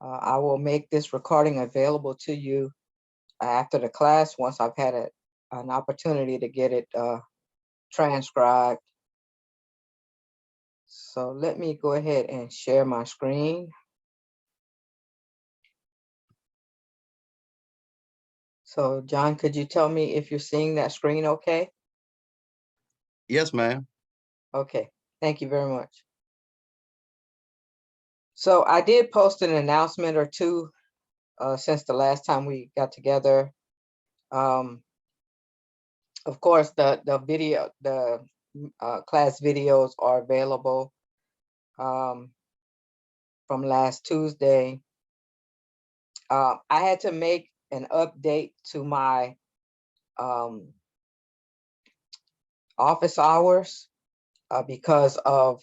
I will make this recording available to you after the class once I've had an opportunity to get it transcribed. So let me go ahead and share my screen. So John, could you tell me if you're seeing that screen okay? Yes, ma'am. Okay, thank you very much. So I did post an announcement or two since the last time we got together. Of course, the class videos are available from last Tuesday. I had to make an update to my office hours because of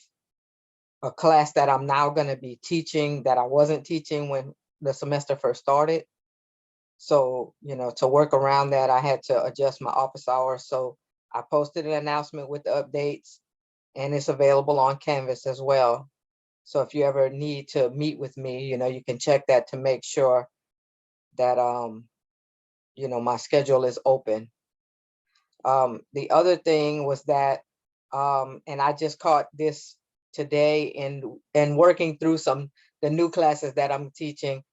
a class that I'm now going to be teaching that I wasn't teaching when the semester first started. So, to work around that, I had to adjust my office hours. So I posted an announcement with the updates, and it's available on Canvas as well. So if you ever need to meet with me, you can check that to make sure that, my schedule is open. The other thing was that, and I just caught this today and working through the new classes that I'm teaching,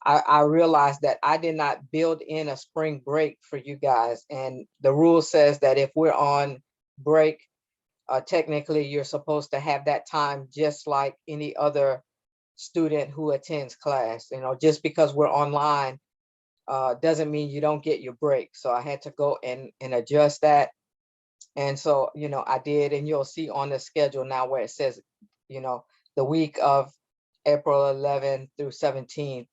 I realized that I did not build in a spring break for you guys. And the rule says that if we're on break, technically you're supposed to have that time just like any other student who attends class. Just because we're online doesn't mean you don't get your break. So I had to go and adjust that. And so, I did, and you'll see on the schedule now where it says, the week of April 11th through 17th,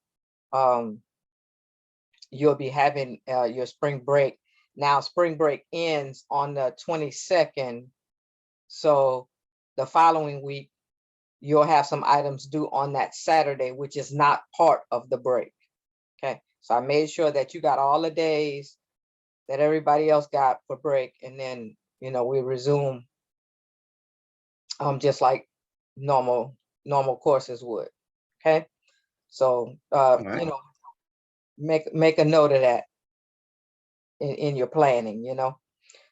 you'll be having your spring break. Now, spring break ends on the 22nd. So the following week, you'll have some items due on that Saturday, which is not part of the break. Okay. So I made sure that you got all the days that everybody else got for break. And then, we resume just like normal courses would. Okay. So, All right. make a note of that in your planning,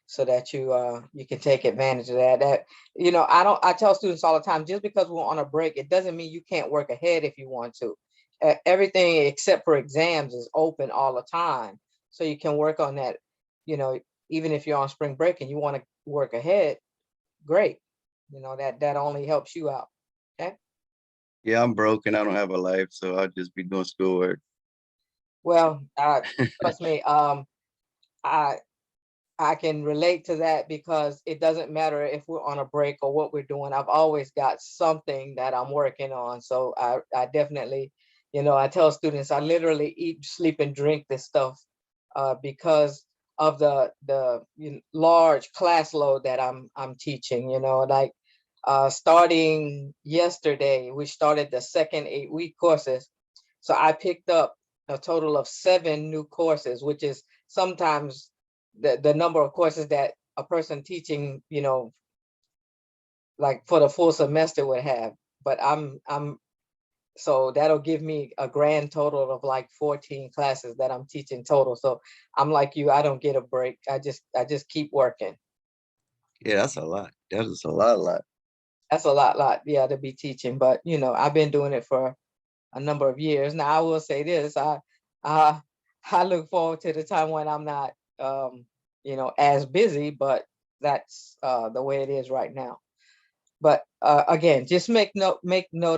so that you can take advantage of that. I tell students all the time, just because we're on a break, it doesn't mean you can't work ahead if you want to. Everything except for exams is open all the time. So you can work on that, even if you're on spring break and you want to work ahead, great. That only helps you out. Okay. Yeah, I'm broken. I don't have a life, so I'll just be doing schoolwork. Well, trust me, I I can relate to that because it doesn't matter if we're on a break or what we're doing. I've always got something that I'm working on. So I definitely, I tell students I literally eat, sleep, and drink this stuff because of the large class load that I'm teaching. Like starting yesterday, we started the second 8-week courses. So I picked up a total of 7 new courses, which is sometimes the number of courses that a person teaching, like for the full semester would have. But so that'll give me a grand total of like 14 classes that I'm teaching total. So I'm like you, I don't get a break. I just keep working. Yeah, that's a lot. That is a lot. That's a lot, yeah, to be teaching. But I've been doing it for a number of years. Now I will say this, I I look forward to the time when I'm not as busy, but that's the way it is right now. But again, just make note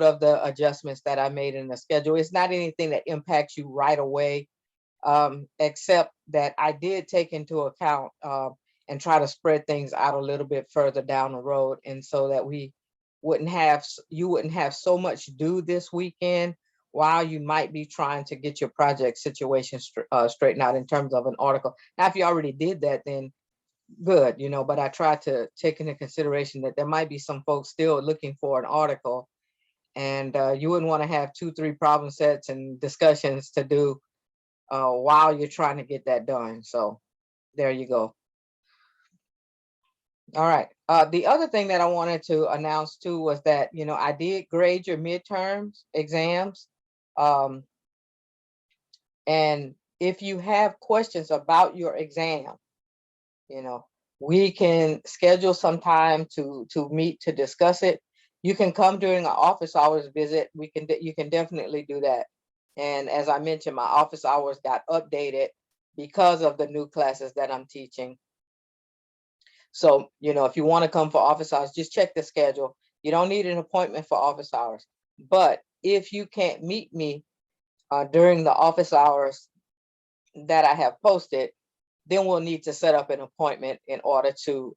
of the adjustments that I made in the schedule. It's not anything that impacts you right away, except that I did take into account and try to spread things out a little bit further down the road, and so that you wouldn't have so much due this weekend while you might be trying to get your project situation straightened out in terms of an article. Now, if you already did that, then good, but I tried to take into consideration that there might be some folks still looking for an article, and you wouldn't want to have 2, 3 problem sets and discussions to do while you're trying to get that done. So there you go. All right. The other thing that I wanted to announce too was that, I did grade your midterms exams. And if you have questions about your exam, you know, we can schedule some time to meet to discuss it. You can come during an office hours visit. You can definitely do that. And as I mentioned, my office hours got updated because of the new classes that I'm teaching. So, you know, if you want to come for office hours, just check the schedule. You don't need an appointment for office hours. But if you can't meet me during the office hours that I have posted, then we'll need to set up an appointment in order to,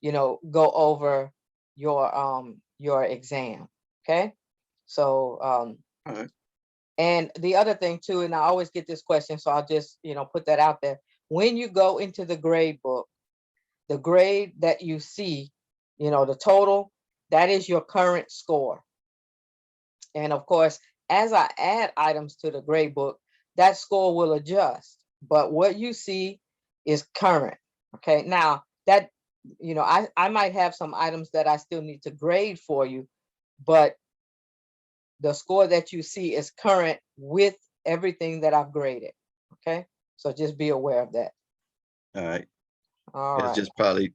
you know, go over your exam. Okay. So, All right. and the other thing too, and I always get this question, so I'll just, you know, put that out there. When you go into the grade book, the grade that you see, you know, the total, that is your current score. And of course, as I add items to the grade book, that score will adjust. But what you see is current. Okay. Now that, you know, I might have some items that I still need to grade for you, but the score that you see is current with everything that I've graded. Okay. So just be aware of that. All right. All It's right. just probably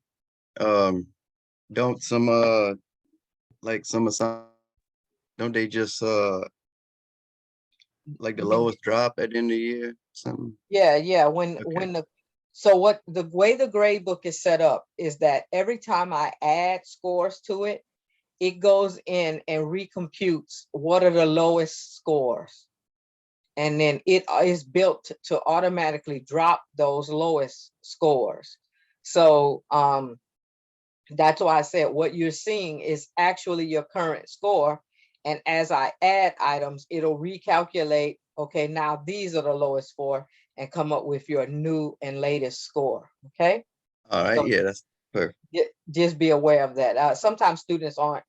don't some like some assign don't they just like the You mean, lowest drop at the end of the year? Something. yeah, yeah. Okay. So what the way the grade book is set up is that every time I add scores to it, it goes in and recomputes what are the lowest scores. And then it is built to automatically drop those lowest scores. So that's why I said what you're seeing is actually your current score. And as I add items, it'll recalculate, okay, now these are the lowest score and come up with your new and latest score. Okay. All right. So Yeah, that's perfect. just be aware of that. Sometimes students aren't,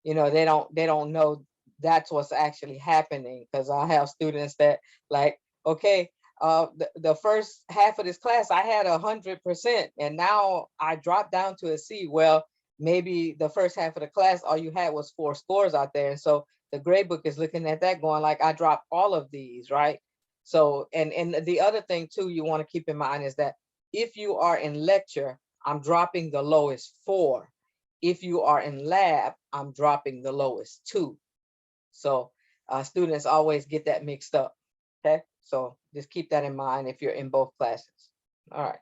you know, they don't know that's what's actually happening, because I have students that like, okay, the first half of this class I had 100% and now I dropped down to a C. Well, maybe the first half of the class all you had was 4 scores out there, and so the grade book is looking at that going like, I dropped all of these, right? So and the other thing too you want to keep in mind is that if you are in lecture, I'm dropping the lowest 4. If you are in lab, I'm dropping the lowest 2. So students always get that mixed up. Okay, so just keep that in mind if you're in both classes. All right.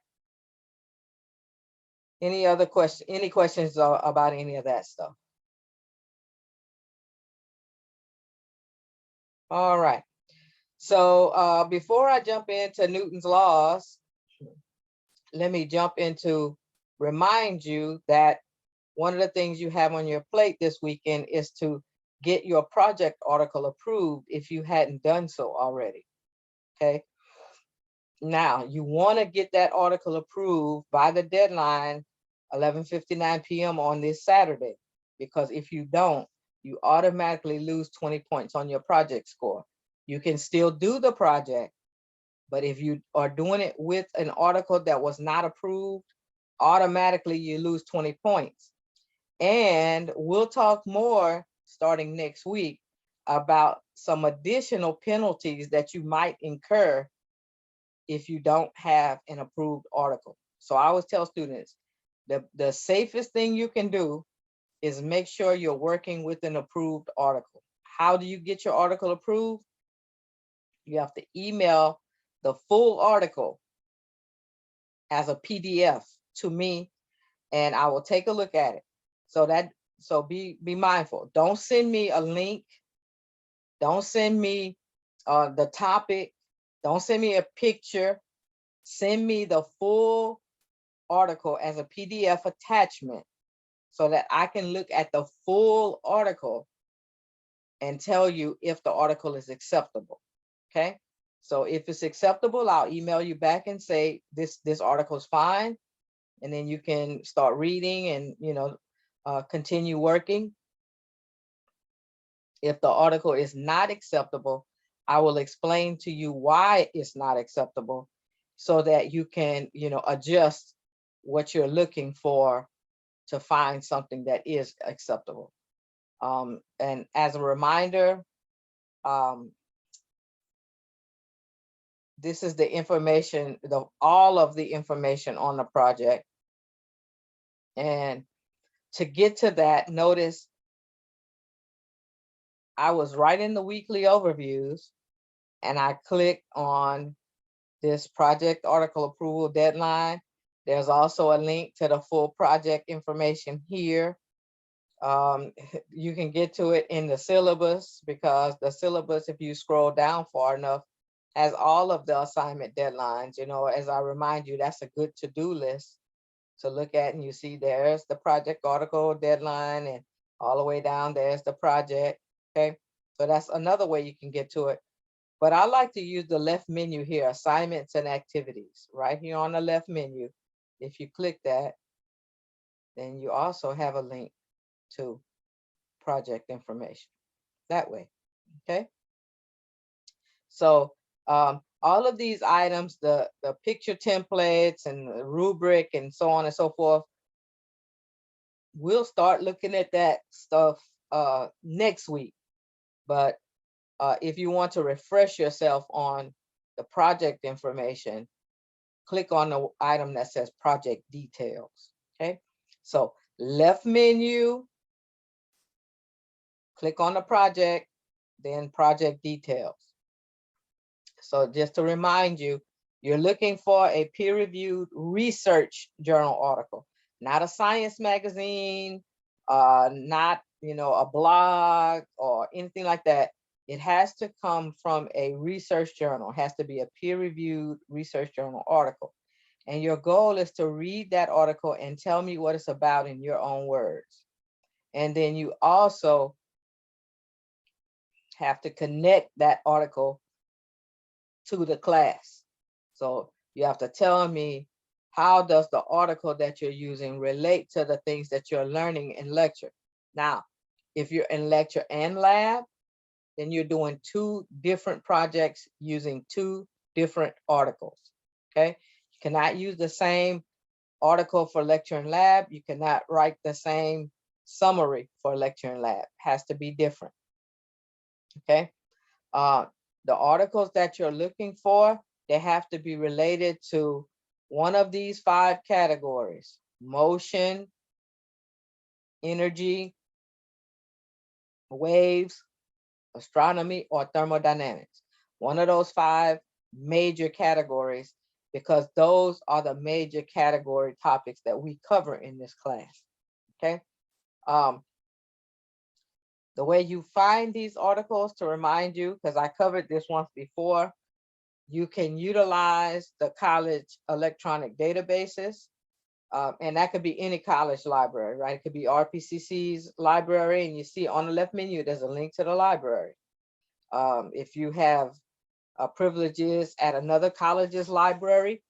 Any other question? Any questions about any of that stuff? All right. So before I jump into Newton's laws, let me jump into remind you that one of the things you have on your plate this weekend is to get your project article approved if you hadn't done so already. Okay. Now you want to get that article approved by the deadline, 11:59 p.m. on this Saturday, because if you don't, you automatically lose 20 points on your project score. You can still do the project, but if you are doing it with an article that was not approved, automatically you lose 20 points. And we'll talk more starting next week about some additional penalties that you might incur if you don't have an approved article. So I always tell students, the safest thing you can do is make sure you're working with an approved article. How do you get your article approved? You have to email the full article as a PDF to me, and I will take a look at it. So be mindful. Don't send me a link. Don't send me the topic. Don't send me a picture. Send me the full article as a PDF attachment so that I can look at the full article and tell you if the article is acceptable. Okay. So if it's acceptable, I'll email you back and say this article is fine. And then you can start reading and, you know, continue working. If the article is not acceptable, I will explain to you why it's not acceptable so that you can, you know, adjust what you're looking for to find something that is acceptable. And as a reminder, this is the information, all of the information on the project. And to get to that, notice I was right in the weekly overviews, and I clicked on this project article approval deadline. There's also a link to the full project information here. You can get to it in the syllabus, because the syllabus, if you scroll down far enough, has all of the assignment deadlines. As I remind you, that's a good to-do list to look at, and you see there's the project article deadline, and all the way down there's the project. Okay, so that's another way you can get to it. But I like to use the left menu here, assignments and activities, right here on the left menu. If you click that, then you also have a link to project information that way. Okay, so all of these items, the picture templates and the rubric and so on and so forth, we'll start looking at that stuff next week. But if you want to refresh yourself on the project information, click on the item that says project details. Okay, so left menu, click on the project, then project details. So just to remind you, you're looking for a peer-reviewed research journal article, not a science magazine, not a blog or anything like that. It has to come from a research journal. It has to be a peer-reviewed research journal article. And your goal is to read that article and tell me what it's about in your own words. And then you also have to connect that article to the class. So you have to tell me, how does the article that you're using relate to the things that you're learning in lecture? Now, if you're in lecture and lab, then you're doing two different projects using two different articles. Okay, you cannot use the same article for lecture and lab. You cannot write the same summary for lecture and lab. It has to be different. Okay, the articles that you're looking for, they have to be related to one of these 5 categories: motion, energy, waves, astronomy, or thermodynamics. One of those 5 major categories, because those are the major category topics that we cover in this class. Okay. The way you find these articles, to remind you, because I covered this once before, you can utilize the college electronic databases, and that could be any college library, right? It could be RPCC's library, and you see on the left menu, there's a link to the library. If you have privileges at another college's library,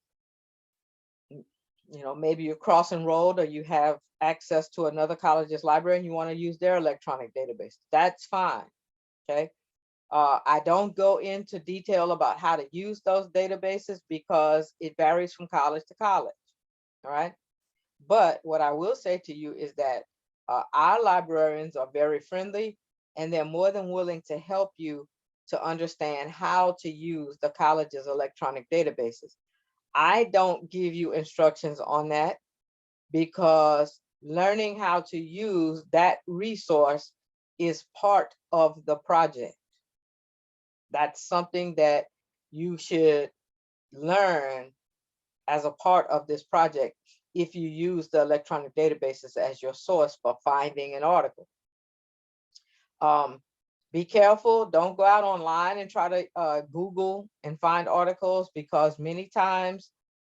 maybe you're crossing road, or you have access to another college's library and you want to use their electronic database, that's fine. Okay. I don't go into detail about how to use those databases because it varies from college to college. All right. But what I will say to you is that our librarians are very friendly, and they're more than willing to help you to understand how to use the college's electronic databases. I don't give you instructions on that, because learning how to use that resource is part of the project. That's something that you should learn as a part of this project if you use the electronic databases as your source for finding an article. Be careful, don't go out online and try to Google and find articles, because many times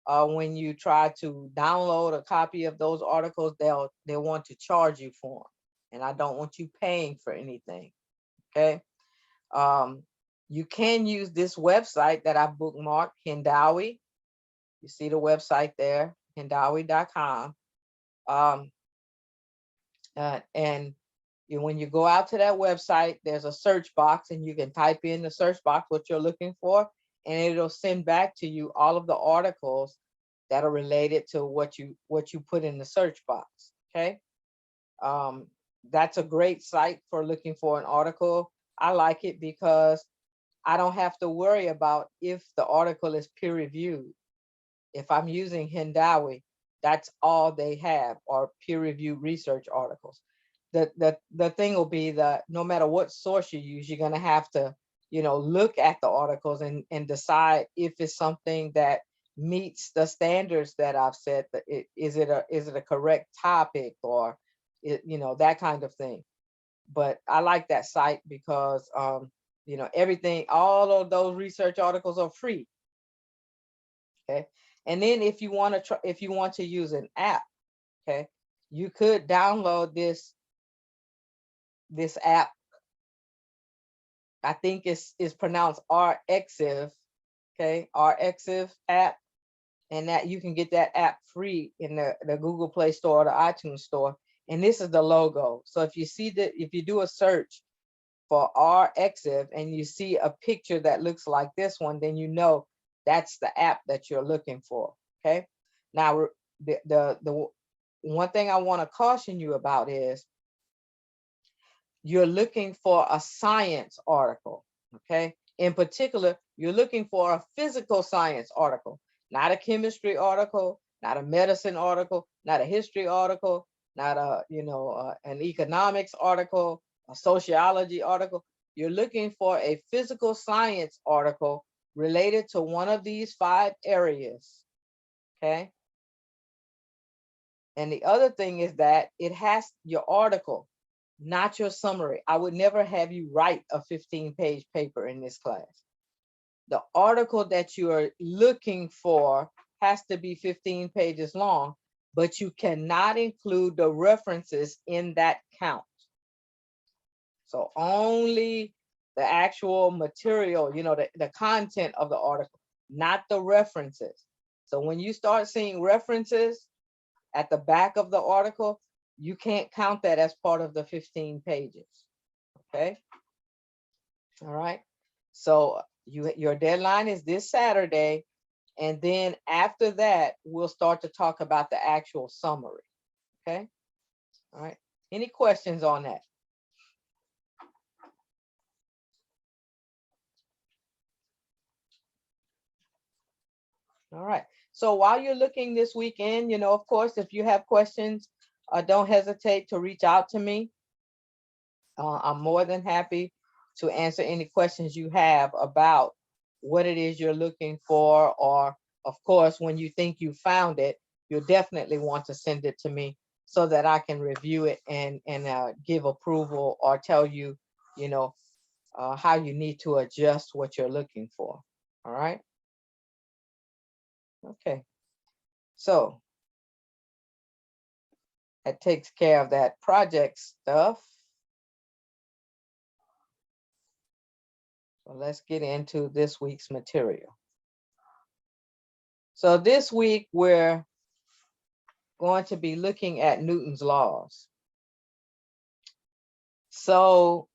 when you try to download a copy of those articles, they'll want to charge you for them. And I don't want you paying for anything. Okay. You can use this website that I bookmarked, Hindawi. You see the website there, hindawi.com. And when you go out to that website, there's a search box, and you can type in the search box what you're looking for, and it'll send back to you all of the articles that are related to what you put in the search box. Okay. That's a great site for looking for an article. I like it because I don't have to worry about if the article is peer reviewed. If I'm using Hindawi, that's all they have are peer reviewed research articles. The thing will be that no matter what source you use, you're going to have to, look at the articles and decide if it's something that meets the standards that I've set. That is it a correct topic, or that kind of thing. But I like that site because everything, all of those research articles are free. Okay. And then if you want to use an app, okay, you could download this app. I think it's pronounced RXiv, okay, RXiv app, and that you can get that app free in the Google Play Store or the iTunes Store. And this is the logo. So if you see that, if you do a search for RXiv and you see a picture that looks like this one, then you know that's the app that you're looking for. Okay. Now, the one thing I want to caution you about is you're looking for a science article. Okay. In particular, you're looking for a physical science article, not a chemistry article, not a medicine article, not a history article, not an economics article, a sociology article. You're looking for a physical science article related to one of these 5 areas. Okay. And the other thing is that it has your article, not your summary. I would never have you write a 15-page paper in this class. The article that you are looking for has to be 15 pages long, but you cannot include the references in that count. So only the actual material, the content of the article, not the references. So when you start seeing references at the back of the article, you can't count that as part of the 15 pages. Okay. All right. So your deadline is this Saturday. And then after that, we'll start to talk about the actual summary. Okay. All right. Any questions on that? All right. So while you're looking this weekend, of course, if you have questions, don't hesitate to reach out to me. I'm more than happy to answer any questions you have about what it is you're looking for. Or, of course, when you think you found it, you'll definitely want to send it to me so that I can review it and give approval or tell you, how you need to adjust what you're looking for. All right. Okay. So that takes care of that project stuff. So let's get into this week's material. So this week we're going to be looking at Newton's laws. So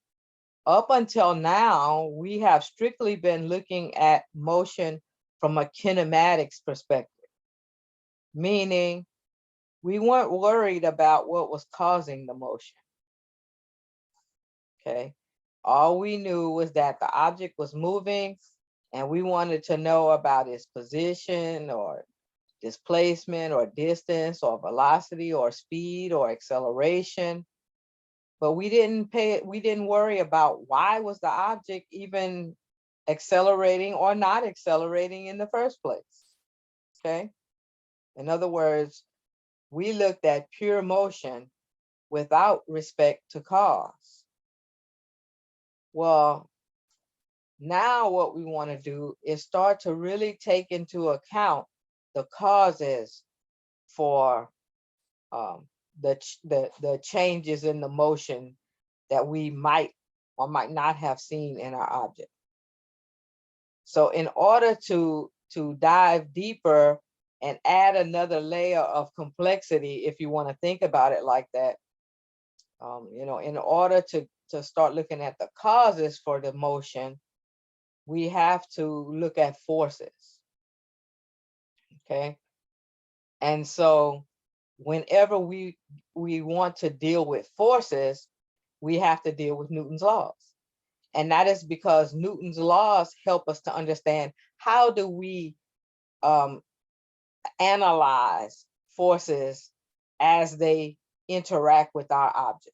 up until now, we have strictly been looking at motion from a kinematics perspective, meaning we weren't worried about what was causing the motion. Okay. All we knew was that the object was moving and we wanted to know about its position or displacement or distance or velocity or speed or acceleration. But we didn't worry about why was the object even accelerating or not accelerating in the first place. Okay. In other words, we looked at pure motion without respect to cause. Well, now what we want to do is start to really take into account the causes for the changes in the motion that we might or might not have seen in our object. So in order to dive deeper and add another layer of complexity, if you want to think about it like that, in order to start looking at the causes for the motion, we have to look at forces. Okay. And so whenever we want to deal with forces, we have to deal with Newton's laws. And that is because Newton's laws help us to understand how do we analyze forces as they interact with our objects.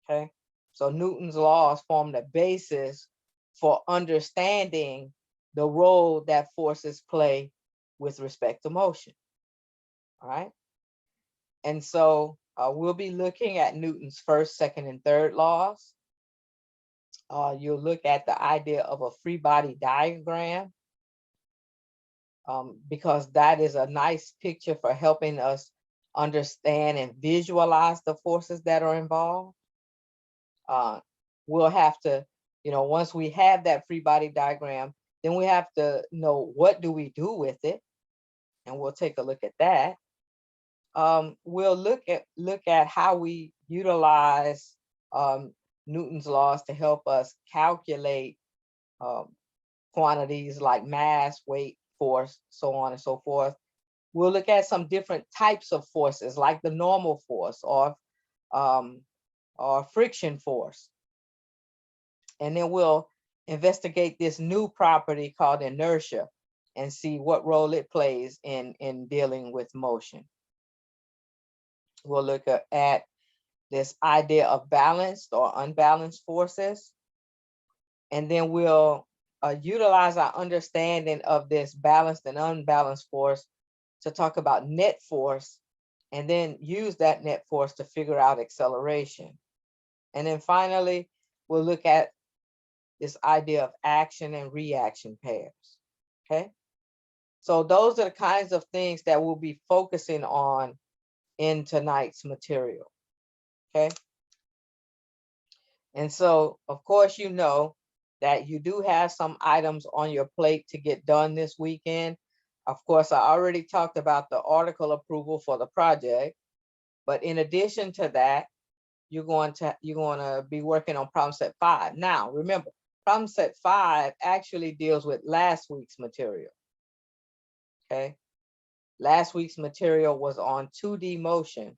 Okay, so Newton's laws form the basis for understanding the role that forces play with respect to motion. All right, and so we'll be looking at Newton's first, second, and third laws. You'll look at the idea of a free body diagram, because that is a nice picture for helping us understand and visualize the forces that are involved. We'll have to, once we have that free body diagram, then we have to know what do we do with it, and we'll take a look at that. We'll look at how we utilize Newton's laws to help us calculate quantities like mass, weight, force, so on and so forth. We'll look at some different types of forces like the normal force or friction force. And then we'll investigate this new property called inertia and see what role it plays in dealing with motion. We'll look at this idea of balanced or unbalanced forces. And then we'll utilize our understanding of this balanced and unbalanced force to talk about net force, and then use that net force to figure out acceleration. And then finally, we'll look at this idea of action and reaction pairs. Okay, so those are the kinds of things that we'll be focusing on in tonight's material. Okay, and so of course you know that you do have some items on your plate to get done this weekend. Of course, I already talked about the article approval for the project, but in addition to that, you're going to be working on problem set 5. Now, remember, problem set 5 actually deals with last week's material. Okay, last week's material was on 2D motion.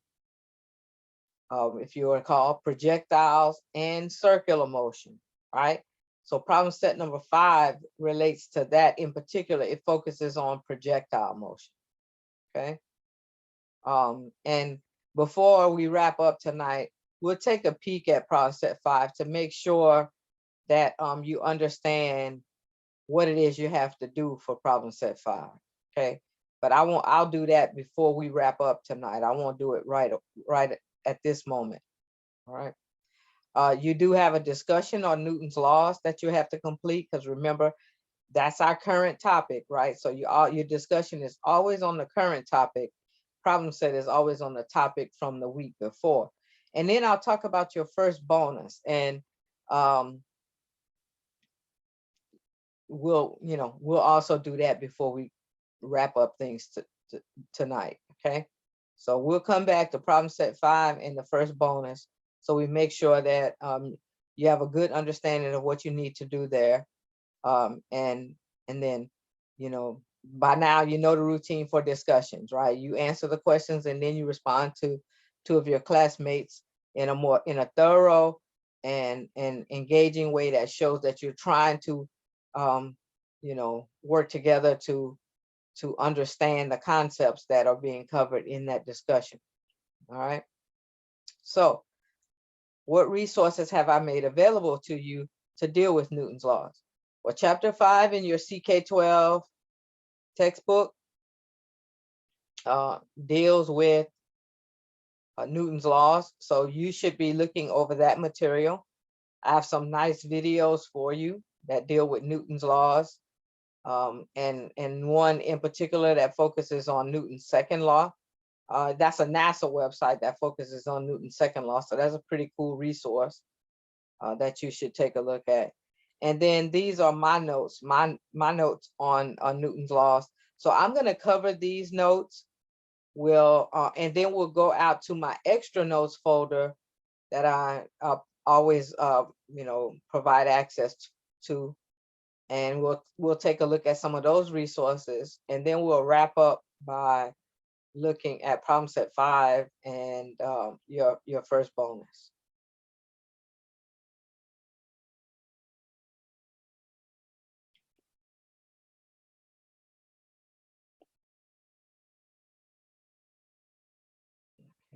If you recall, projectiles and circular motion, right? So problem set number 5 relates to that. In particular, it focuses on projectile motion. Okay. And before we wrap up tonight, we'll take a peek at problem set 5 to make sure that you understand what it is you have to do for problem set 5. Okay. But I'll do that before we wrap up tonight. I won't do it right at this moment. All right. You do have a discussion on Newton's laws that you have to complete, because remember, that's our current topic, right? So your discussion is always on the current topic. Problem set is always on the topic from the week before. And then I'll talk about your first bonus, and we'll also do that before we wrap up things tonight. Okay, so we'll come back to problem set 5 in the first bonus, so we make sure that you have a good understanding of what you need to do there. And then, by now, the routine for discussions, right? You answer the questions and then you respond to 2 of your classmates in a thorough and engaging way that shows that you're trying to, work together to understand the concepts that are being covered in that discussion. All right. So what resources have I made available to you to deal with Newton's laws? Well, chapter 5 in your CK12 textbook deals with Newton's laws. So you should be looking over that material. I have some nice videos for you that deal with Newton's laws. And one in particular that focuses on Newton's second law. That's a NASA website that focuses on Newton's second law. So that's a pretty cool resource that you should take a look at. And then these are my notes, my notes on Newton's laws. So I'm going to cover these notes. And then we'll go out to my extra notes folder that I always provide access to. And we'll take a look at some of those resources, and then we'll wrap up by looking at problem set 5 and your first bonus.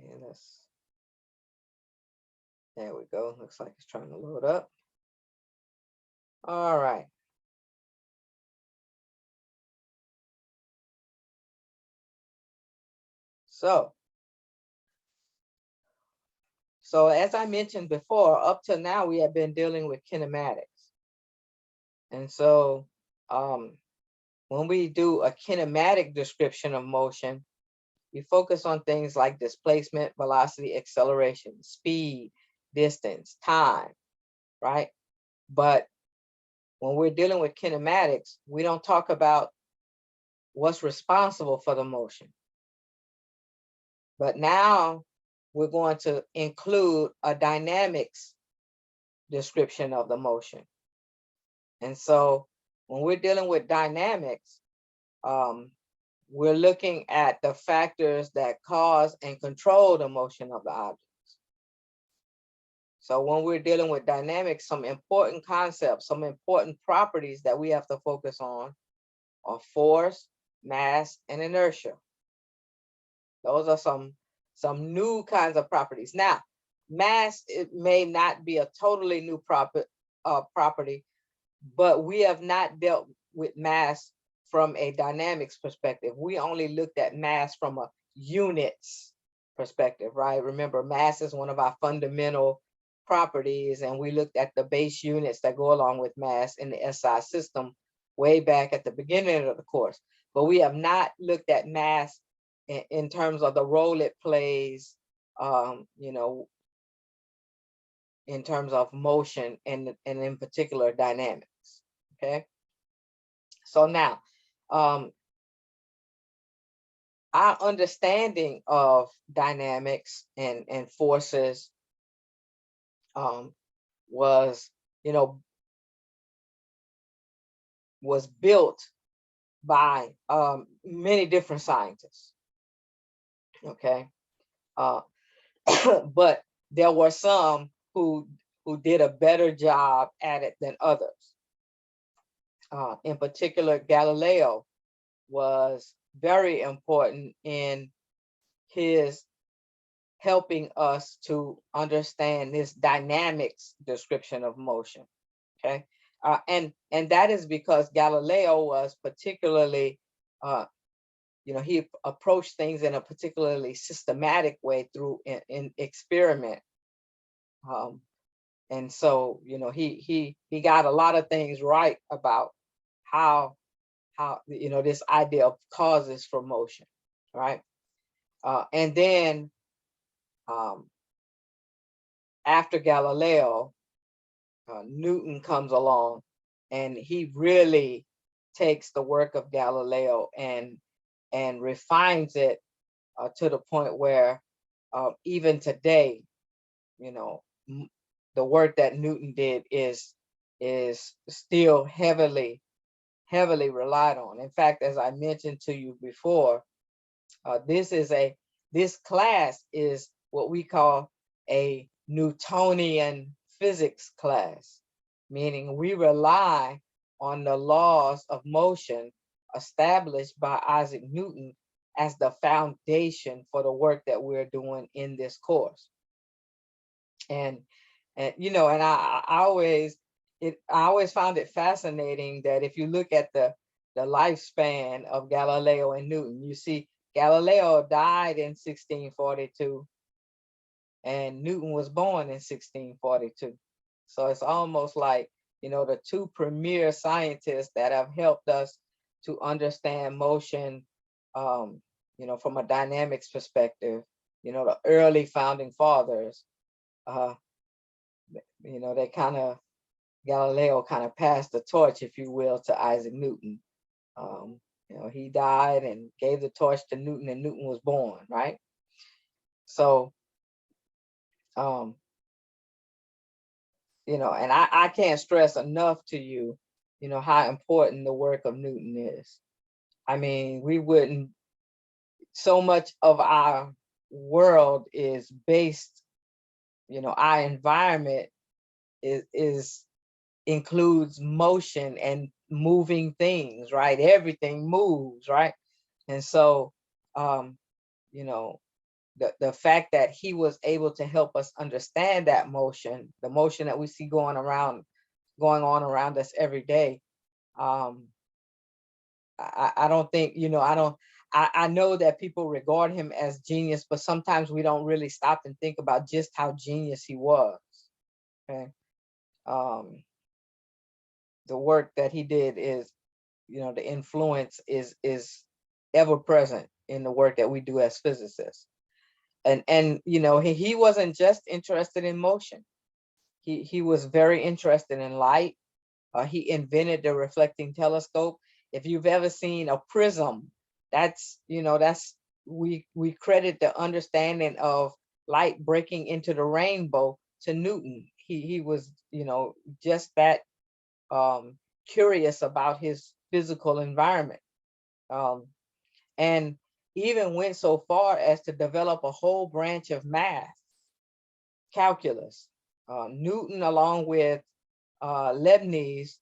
And there we go. Looks like it's trying to load up. All right. So as I mentioned before, up to now, we have been dealing with kinematics. And so when we do a kinematic description of motion, we focus on things like displacement, velocity, acceleration, speed, distance, time, right? But when we're dealing with kinematics, we don't talk about what's responsible for the motion. But now we're going to include a dynamics description of the motion. And so when we're dealing with dynamics, we're looking at the factors that cause and control the motion of the objects. So when we're dealing with dynamics, some important concepts, some important properties that we have to focus on are force, mass, and inertia. Those are some new kinds of properties. Now, mass, it may not be a totally new property, but we have not dealt with mass from a dynamics perspective. We only looked at mass from a units perspective, right? Remember, mass is one of our fundamental properties, and we looked at the base units that go along with mass in the SI system way back at the beginning of the course. But we have not looked at mass in terms of the role it plays, you know, in terms of motion and in particular dynamics. Okay. So now, our understanding of dynamics and forces was, you know, was built by many different scientists. Okay. But there were some who did a better job at it than others. In particular, Galileo was very important in his helping us to understand this dynamics description of motion. Okay, and that is because Galileo was particularly, you know, he approached things in a particularly systematic way through in experiment. And so, you know, he got a lot of things right about how you know, this idea of causes for motion, right? And then after Galileo, Newton comes along, and he really takes the work of Galileo and refines it to the point where even today, you know, the work that Newton did is still heavily relied on. In fact, as I mentioned to you before, this class is what we call a Newtonian physics class, meaning we rely on the laws of motion established by Isaac Newton as the foundation for the work that we're doing in this course. And you know, and I always found it fascinating that if you look at the lifespan of Galileo and Newton, you see Galileo died in 1642 and Newton was born in 1642. So it's almost like, you know, the two premier scientists that have helped us to understand motion, you know, from a dynamics perspective, you know, the early founding fathers, you know, Galileo kind of passed the torch, if you will, to Isaac Newton. You know, he died and gave the torch to Newton, and Newton was born, right? So, you know, and I can't stress enough to you, you know, how important the work of Newton is. I mean, we wouldn't, so much of our world is based, you know, our environment includes motion and moving things, right? Everything moves, right? And so, you know, the fact that he was able to help us understand that motion, the motion that we see going on around us every day. um I don't think, I know that people regard him as genius, but sometimes we don't really stop and think about just how genius he was. Okay. um the work that he did is, the influence is ever present in the work that we do as physicists. And he wasn't just interested in motion. He was very interested in light. He invented the reflecting telescope. If you've ever seen a prism, that's we credit the understanding of light breaking into the rainbow to Newton. He was, just that curious about his physical environment. Um, and even went so far as to develop a whole branch of math, calculus. Newton, along with Leibniz,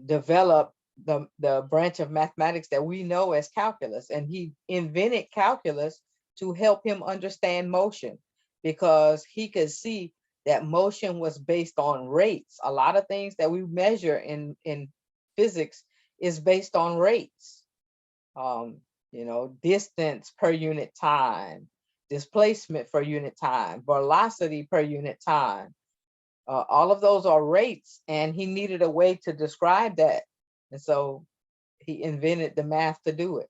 developed the branch of mathematics that we know as calculus. And he invented calculus to help him understand motion, because he could see that motion was based on rates. A lot of things that we measure in physics is based on rates. Distance per unit time, displacement per unit time, velocity per unit time. All of those are rates, and he needed a way to describe that. And so he invented the math to do it.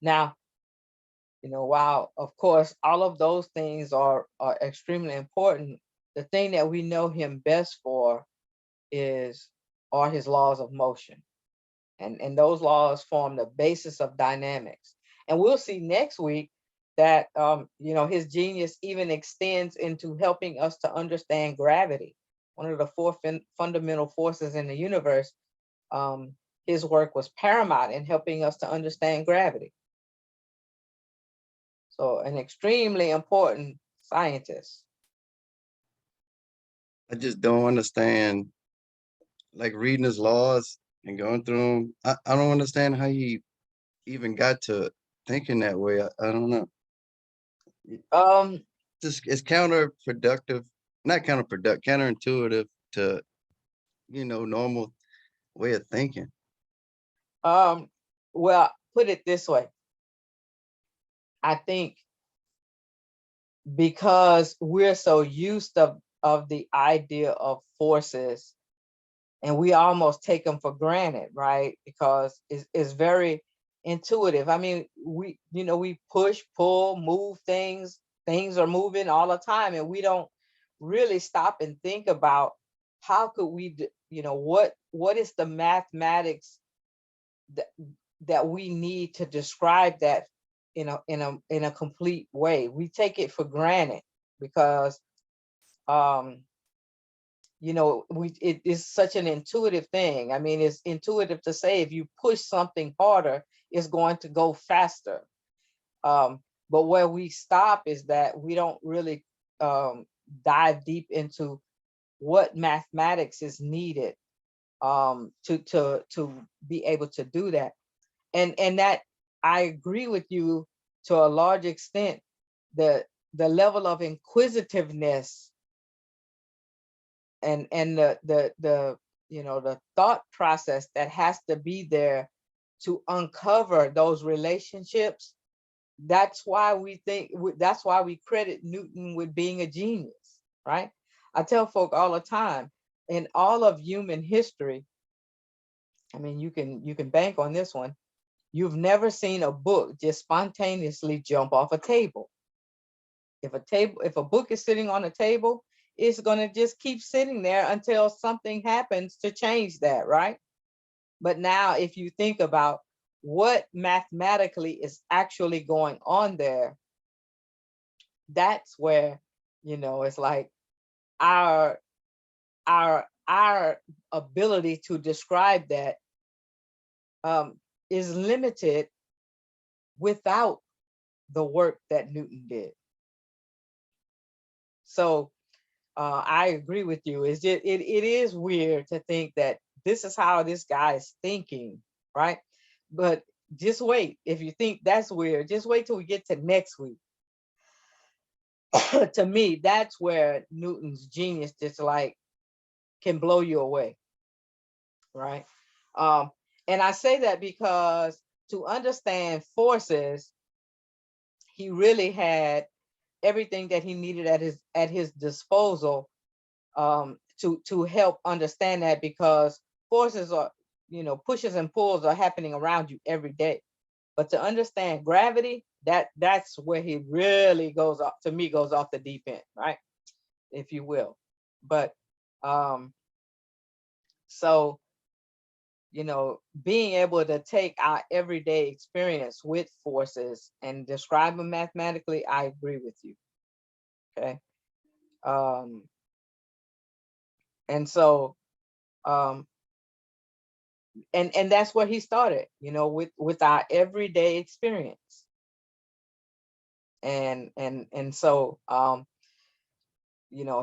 Now, while of course all of those things are extremely important, the thing that we know him best for are his laws of motion. And those laws form the basis of dynamics. And we'll see next week that his genius even extends into helping us to understand gravity, one of the four fundamental forces in the universe. His work was paramount in helping us to understand gravity. So an extremely important scientist. I just don't understand, like reading his laws and going through them. I don't understand how he even got to thinking that way. I don't know. Um, It's counterproductive, not counterproductive, counterintuitive to, normal way of thinking. well, put it this way. I think because we're so used of the idea of forces, and we almost take them for granted, right? Because it's very intuitive. I mean, we push, pull, move things are moving all the time, and we don't really stop and think about how could we, what is the mathematics that we need to describe that in a complete way. We take it for granted because it is such an intuitive thing. I mean, it's intuitive to say if you push something harder, it's going to go faster. But where we stop is that we don't really dive deep into what mathematics is needed to be able to do that. And that I agree with you to a large extent. The level of inquisitiveness and the thought process that has to be there to uncover those relationships. That's why we credit Newton with being a genius, right? I tell folk all the time, in all of human history, I mean, you can bank on this one. You've never seen a book just spontaneously jump off a table. If a book is sitting on a table, it's going to just keep sitting there until something happens to change that, right? But now if you think about what mathematically is actually going on there, that's where, it's like our ability to describe that is limited without the work that Newton did. So I agree with you. It is weird to think that this is how this guy is thinking, right? But just wait. If you think that's weird, just wait till we get to next week. To me, that's where Newton's genius just like can blow you away, right? Um, and I say that because to understand forces, he really had everything that he needed at his disposal, to help understand that, because forces are, pushes and pulls are happening around you every day. But to understand gravity, that's where he really goes off, to me, goes off the deep end, right? If you will. But so, being able to take our everyday experience with forces and describe them mathematically, I agree with you. Okay. Um, and so, um, and that's where he started, with our everyday experience. And so,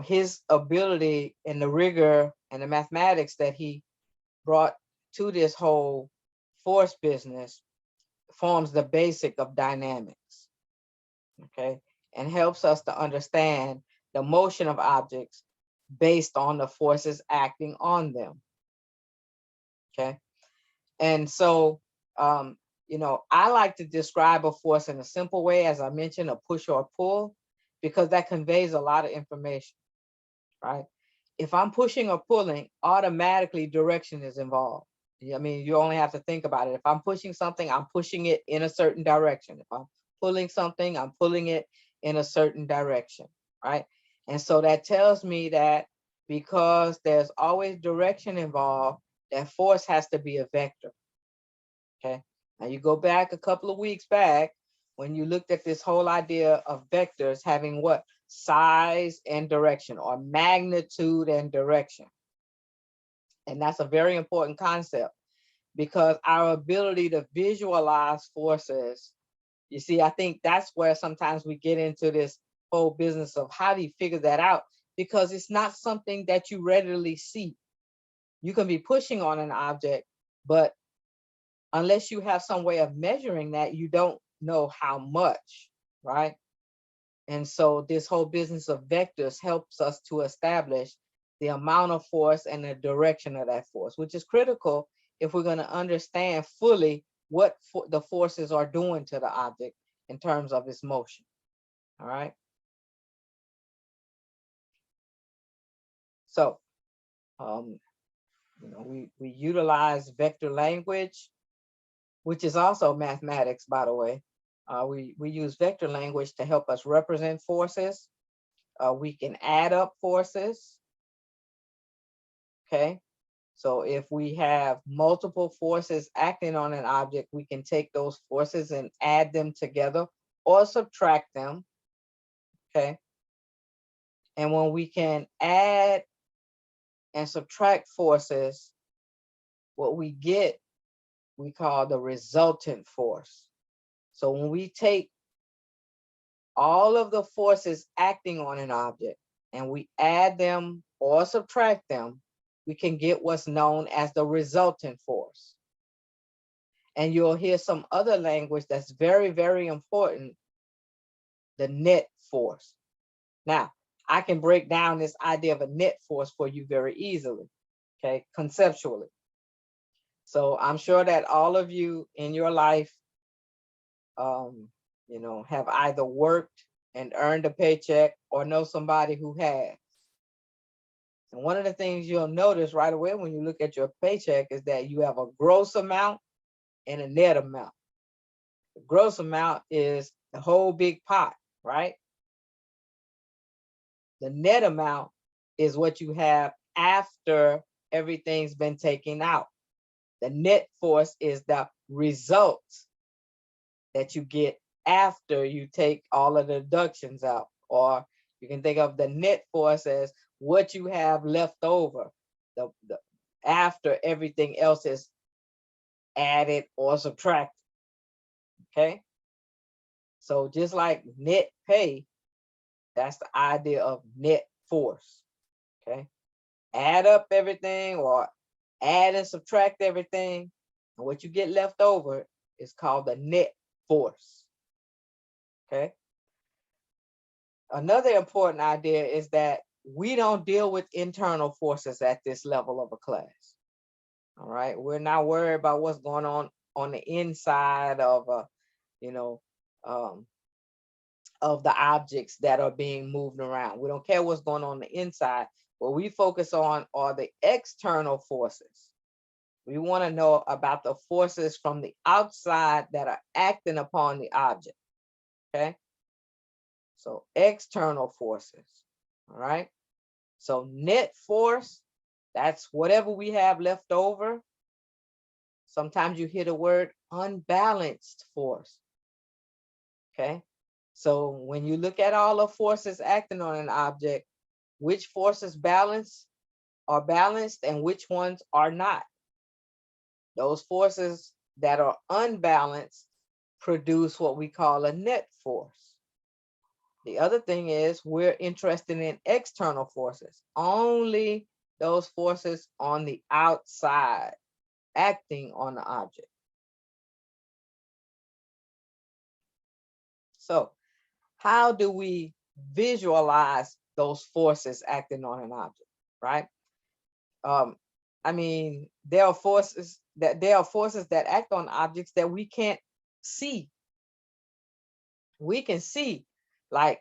his ability and the rigor and the mathematics that he brought to this whole force business forms the basic of dynamics, okay, and helps us to understand the motion of objects based on the forces acting on them, okay. And so, I like to describe a force in a simple way, as I mentioned, a push or a pull, because that conveys a lot of information, right? If I'm pushing or pulling, automatically direction is involved. I mean, you only have to think about it. If I'm pushing something, I'm pushing it in a certain direction. If I'm pulling something, I'm pulling it in a certain direction, right? And so that tells me that because there's always direction involved, that force has to be a vector, okay? Now you go back a couple of weeks back when you looked at this whole idea of vectors having what? Size and direction, or magnitude and direction. And that's a very important concept, because our ability to visualize forces, you see, I think that's where sometimes we get into this whole business of how do you figure that out? Because it's not something that you readily see. You can be pushing on an object, but unless you have some way of measuring that, you don't know how much, right? And so this whole business of vectors helps us to establish the amount of force and the direction of that force, which is critical if we're going to understand fully what the forces are doing to the object in terms of its motion. All right. So, we utilize vector language, which is also mathematics, by the way. We use vector language to help us represent forces. We can add up forces. Okay. So if we have multiple forces acting on an object, we can take those forces and add them together or subtract them. Okay. And when we can add and subtract forces, what we get, we call the resultant force. So when we take all of the forces acting on an object and we add them or subtract them, we can get what's known as the resultant force. And you'll hear some other language that's very, very important, the net force. Now, I can break down this idea of a net force for you very easily, okay, conceptually. So I'm sure that all of you in your life, have either worked and earned a paycheck or know somebody who has. And one of the things you'll notice right away when you look at your paycheck is that you have a gross amount and a net amount. The gross amount is the whole big pot, right? The net amount is what you have after everything's been taken out. The net force is the result that you get after you take all of the deductions out. Or you can think of the net force as what you have left over after everything else is added or subtracted. Okay. So just like net pay, that's the idea of net force. Okay. Add up everything or add and subtract everything. And what you get left over is called the net force. Okay. Another important idea is that we don't deal with internal forces at this level of a class. All right. We're not worried about what's going on the inside of you know, um, of the objects that are being moved around. We don't care what's going on the inside. What we focus on are the external forces. We want to know about the forces from the outside that are acting upon the object. Okay. So external forces. All right. So net force, that's whatever we have left over. Sometimes you hear the word unbalanced force. Okay. So when you look at all the forces acting on an object, which forces are balanced and which ones are not? Those forces that are unbalanced produce what we call a net force. The other thing is we're interested in external forces, only those forces on the outside acting on the object. So how do we visualize those forces acting on an object, right? I mean, there are forces that act on objects that we can't see. We can see like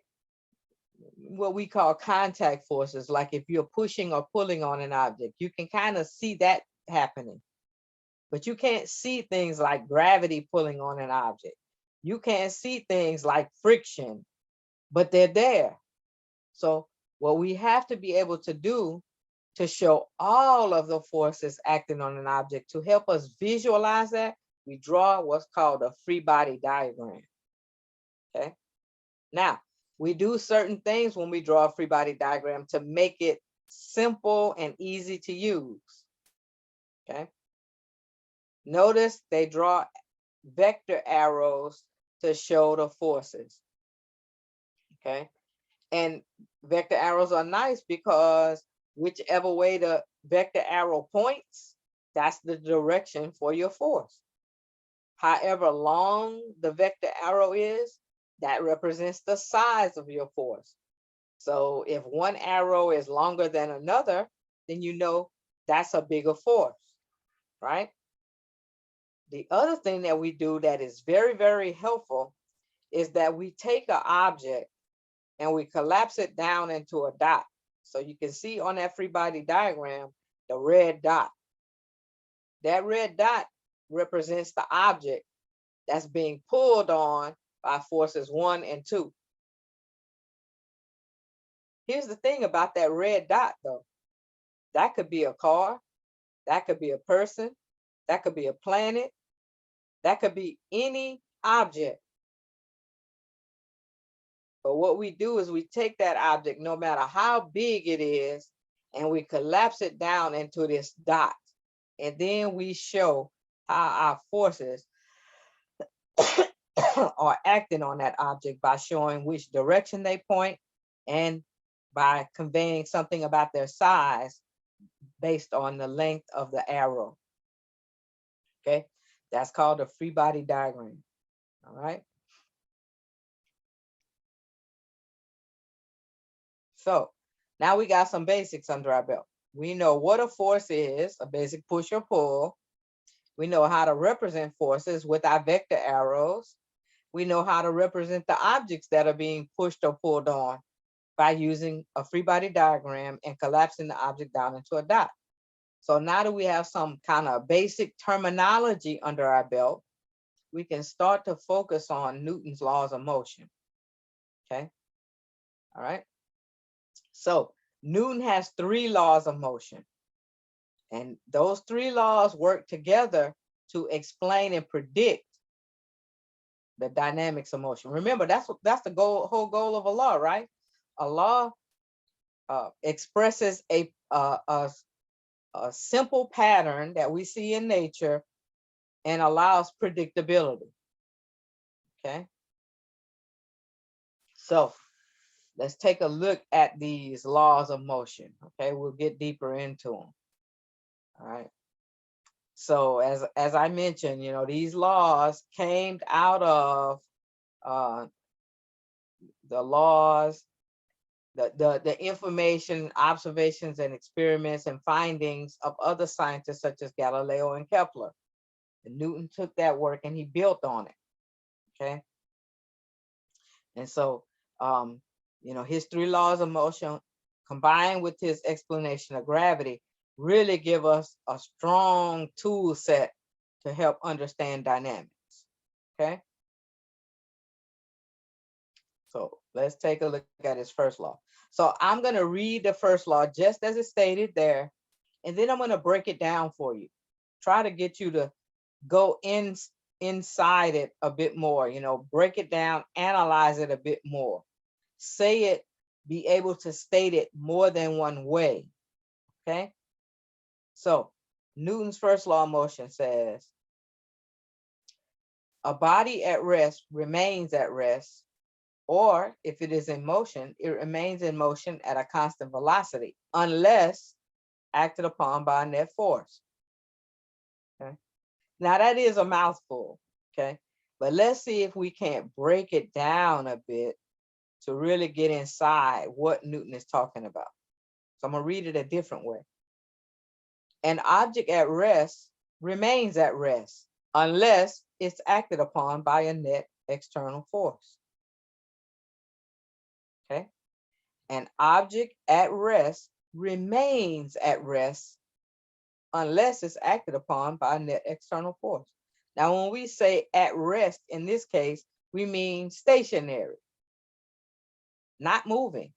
what we call contact forces, like if you're pushing or pulling on an object, you can kind of see that happening. But you can't see things like gravity pulling on an object. You can't see things like friction, but they're there. So what we have to be able to do to show all of the forces acting on an object, to help us visualize that, we draw what's called a free body diagram. Okay. Now, we do certain things when we draw a free body diagram to make it simple and easy to use. Okay. Notice they draw vector arrows to show the forces. Okay. And vector arrows are nice because whichever way the vector arrow points, that's the direction for your force. However long the vector arrow is, that represents the size of your force. So if one arrow is longer than another, then you know that's a bigger force, right? The other thing that we do that is very, very helpful is that we take an object and we collapse it down into a dot. So you can see on that free body diagram, the red dot. That red dot represents the object that's being pulled on by forces 1 and 2. Here's the thing about that red dot though. That could be a car, that could be a person, that could be a planet, that could be any object. But what we do is we take that object, no matter how big it is, and we collapse it down into this dot. And then we show how our forces are acting on that object by showing which direction they point and by conveying something about their size based on the length of the arrow. Okay, that's called a free body diagram. All right. So now we got some basics under our belt. We know what a force is, a basic push or pull. We know how to represent forces with our vector arrows. We know how to represent the objects that are being pushed or pulled on by using a free body diagram and collapsing the object down into a dot. So now that we have some kind of basic terminology under our belt, we can start to focus on Newton's laws of motion. Okay. All right. So Newton has 3 laws of motion. And those 3 laws work together to explain and predict the dynamics of motion. Remember, that's the whole goal of a law, right? A law expresses a simple pattern that we see in nature and allows predictability. Okay. So let's take a look at these laws of motion. Okay, we'll get deeper into them. All right. So as I mentioned, these laws came out of the laws, the information, observations, and experiments and findings of other scientists such as Galileo and Kepler. And Newton took that work and he built on it. Okay. And so, his three laws of motion combined with his explanation of gravity really give us a strong tool set to help understand dynamics. Okay. So let's take a look at his first law. So I'm going to read the first law just as it stated there, and then I'm going to break it down for you. Try to get you to go inside it a bit more, break it down, analyze it a bit more. Say it, be able to state it more than one way. Okay. So Newton's first law of motion says, a body at rest remains at rest, or if it is in motion, it remains in motion at a constant velocity, unless acted upon by a net force. Okay. Now that is a mouthful. Okay. But let's see if we can't break it down a bit to really get inside what Newton is talking about. So I'm going to read it a different way. An object at rest remains at rest unless it's acted upon by a net external force. Okay. An object at rest remains at rest unless it's acted upon by a net external force. Now, when we say at rest, in this case, we mean stationary, not moving.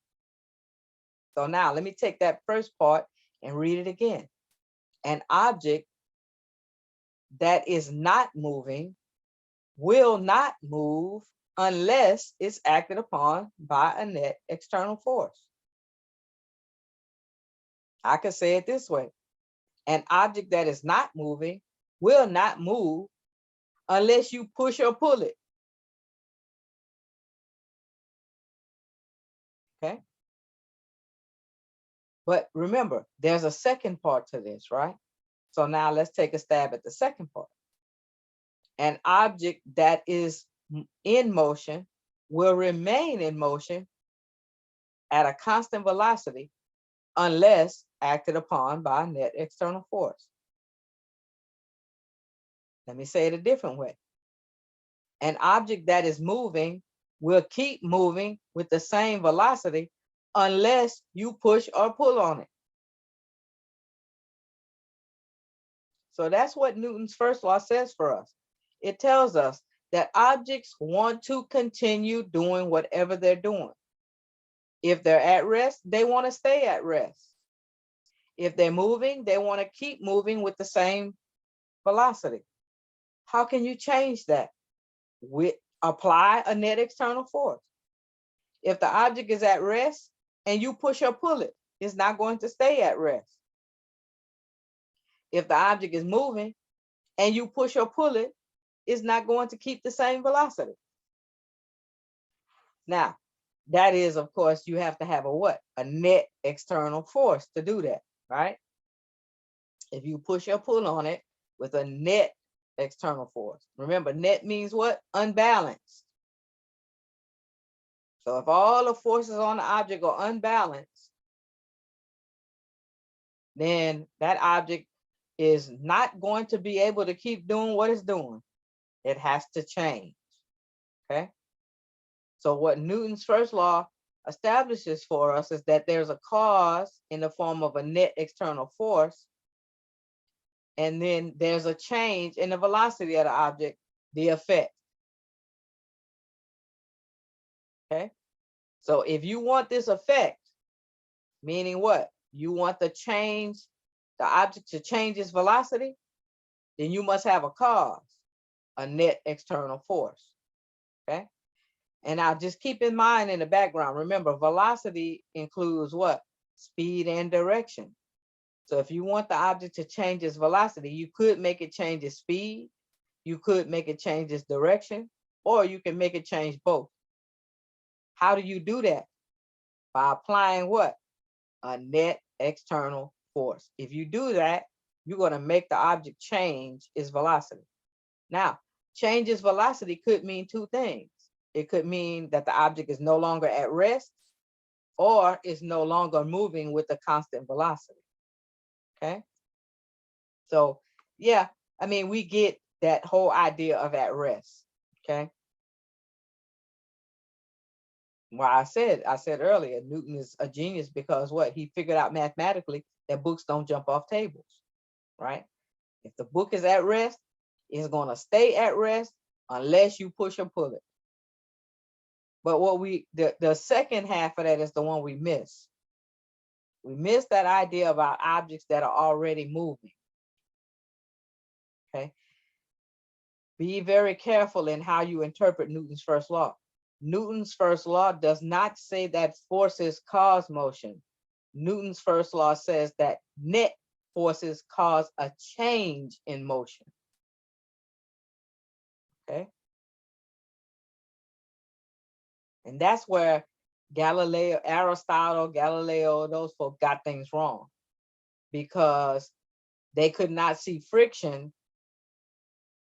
So now let me take that first part and read it again. An object that is not moving will not move unless it's acted upon by a net external force. I could say it this way. An object that is not moving will not move unless you push or pull it. Okay. But remember, there's a second part to this, right? So now let's take a stab at the second part. An object that is in motion will remain in motion at a constant velocity unless acted upon by a net external force. Let me say it a different way. An object that is moving will keep moving with the same velocity unless you push or pull on it. So that's what Newton's first law says for us. It tells us that objects want to continue doing whatever they're doing. If they're at rest, they want to stay at rest. If they're moving, they want to keep moving with the same velocity. How can you change that? Apply a net external force. If the object is at rest and you push or pull it, it's not going to stay at rest. If the object is moving and you push or pull it, it's not going to keep the same velocity. Now, that is, of course, you have to have a what? A net external force to do that, right? If you push or pull on it with a net external force. Remember, net means what? Unbalanced. So if all the forces on the object are unbalanced, then that object is not going to be able to keep doing what it's doing. It has to change. Okay. So what Newton's first law establishes for us is that there's a cause in the form of a net external force, and then there's a change in the velocity of the object, the effect. Okay. So if you want this effect, meaning what? You want the object to change its velocity, then you must have a cause, a net external force. Okay. And now just keep in mind in the background, remember, velocity includes what? Speed and direction. So if you want the object to change its velocity, you could make it change its speed, you could make it change its direction, or you can make it change both. How do you do that? By applying what? A net external force. If you do that, you're going to make the object change its velocity. Now, change its velocity could mean two things. It could mean that the object is no longer at rest, or is no longer moving with a constant velocity. Okay. So yeah, I mean, we get that whole idea of at rest. Okay. Well, I said earlier, Newton is a genius because what? He figured out mathematically that books don't jump off tables, right? If the book is at rest, it's going to stay at rest unless you push or pull it. But what the second half of that is the one we miss. We miss that idea about objects that are already moving. Okay. Be very careful in how you interpret Newton's first law. Newton's first law does not say that forces cause motion. Newton's first law says that net forces cause a change in motion. Okay. And that's where Galileo, Aristotle, Galileo, those folks got things wrong, because they could not see friction.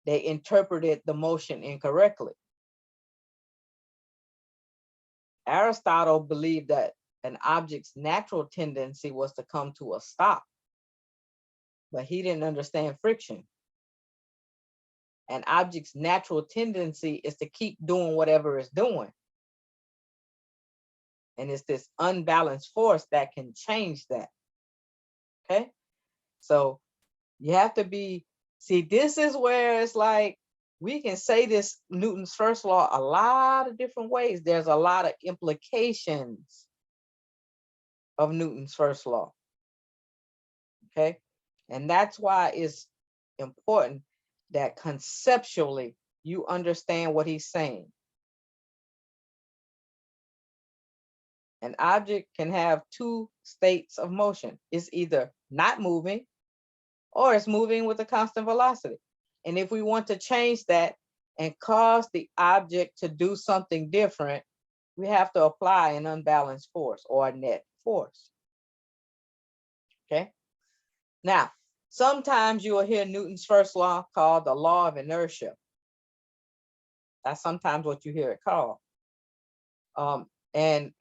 They interpreted the motion incorrectly. Aristotle believed that an object's natural tendency was to come to a stop, but he didn't understand friction. An object's natural tendency is to keep doing whatever it's doing. And it's this unbalanced force that can change that. Okay. So you have to be, see, this is where it's like, we can say this Newton's first law a lot of different ways. There's a lot of implications of Newton's first law. Okay. And that's why it's important that conceptually you understand what he's saying. An object can have two states of motion. It's either not moving or it's moving with a constant velocity. And if we want to change that and cause the object to do something different, we have to apply an unbalanced force or a net force. Okay. Now, sometimes you will hear Newton's first law called the law of inertia. That's sometimes what you hear it called. And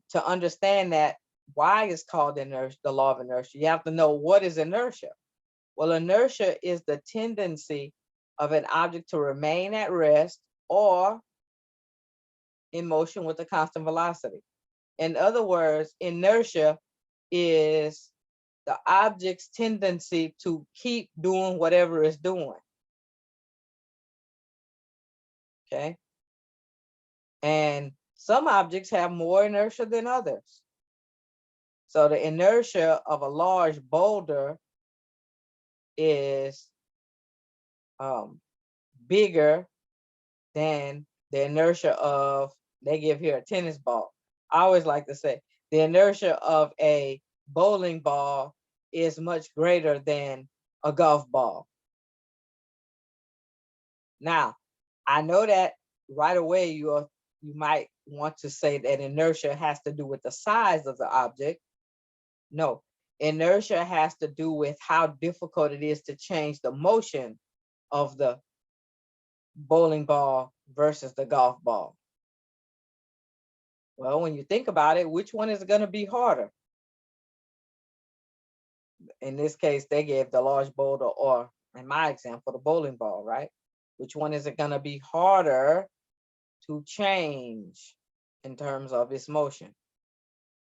to understand that, why it's called inertia, the law of inertia, you have to know what is inertia. Well, inertia is the tendency of an object to remain at rest or in motion with a constant velocity. In other words, inertia is the object's tendency to keep doing whatever it's doing. Okay. And some objects have more inertia than others. So the inertia of a large boulder is bigger than the inertia of, they give here a tennis ball. I always like to say the inertia of a bowling ball is much greater than a golf ball. Now, I know that right away you might want to say that inertia has to do with the size of the object. No, inertia has to do with how difficult it is to change the motion of the bowling ball versus the golf ball. Well, when you think about it, which one is going to be harder? In this case, they gave the large boulder, or in my example, the bowling ball, right? Which one is it going to be harder to change in terms of its motion?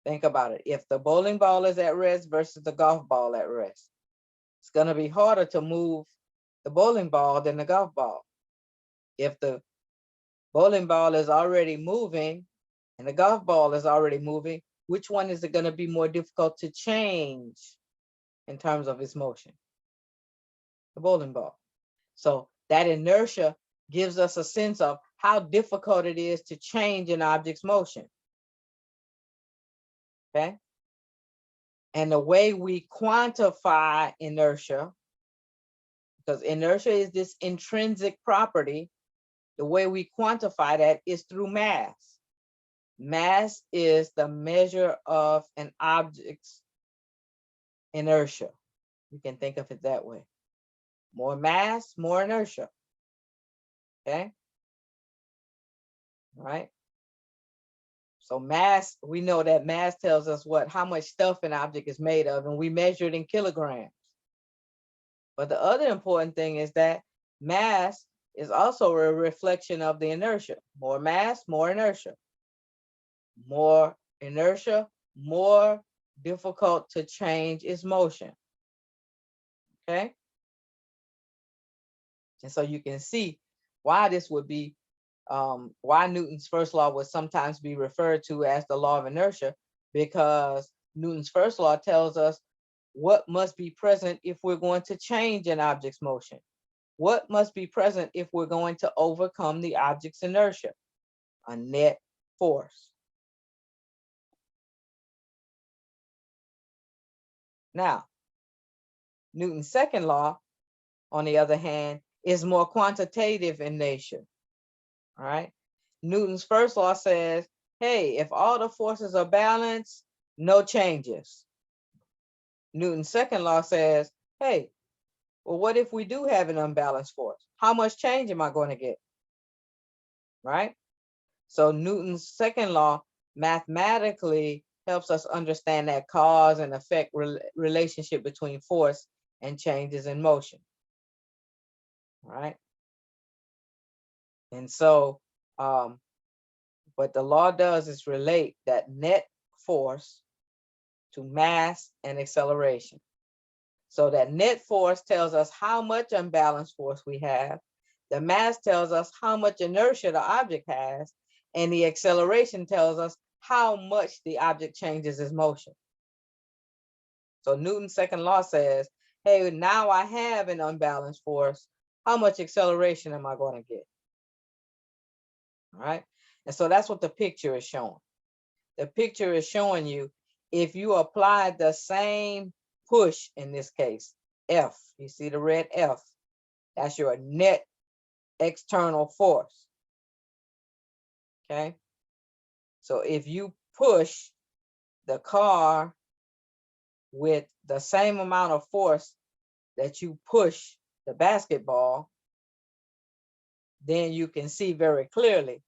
Think about it. If the bowling ball is at rest versus the golf ball at rest, it's going to be harder to move the bowling ball than the golf ball. If the bowling ball is already moving and the golf ball is already moving, which one is it going to be more difficult to change in terms of its motion? The bowling ball. So that inertia gives us a sense of how difficult it is to change an object's motion. Okay. And the way we quantify inertia, because inertia is this intrinsic property, the way we quantify that is through mass. Mass is the measure of an object's inertia. You can think of it that way. More mass, more inertia. Okay. All right. So mass, we know that mass tells us what, how much stuff an object is made of, and we measure it in kilograms. But the other important thing is that mass is also a reflection of the inertia. More mass, more inertia. More inertia, more difficult to change its motion. Okay. And so you can see why this would be, why Newton's first law would sometimes be referred to as the law of inertia, because Newton's first law tells us what must be present if we're going to change an object's motion. What must be present if we're going to overcome the object's inertia? A net force. Now, Newton's second law, on the other hand, is more quantitative in nature. All right. Newton's first law says, hey, if all the forces are balanced, no changes. Newton's second law says, hey, well, what if we do have an unbalanced force? How much change am I going to get? Right? So Newton's second law mathematically helps us understand that cause and effect relationship between force and changes in motion. All right. And so, what the law does is relate that net force to mass and acceleration. So that net force tells us how much unbalanced force we have. The mass tells us how much inertia the object has. And the acceleration tells us how much the object changes its motion. So Newton's second law says, hey, now I have an unbalanced force. How much acceleration am I going to get? All right. And so that's what the picture is showing. The picture is showing you if you apply the same push, in this case, F, you see the red F, that's your net external force. Okay. So if you push the car with the same amount of force that you push the basketball, then you can see very clearly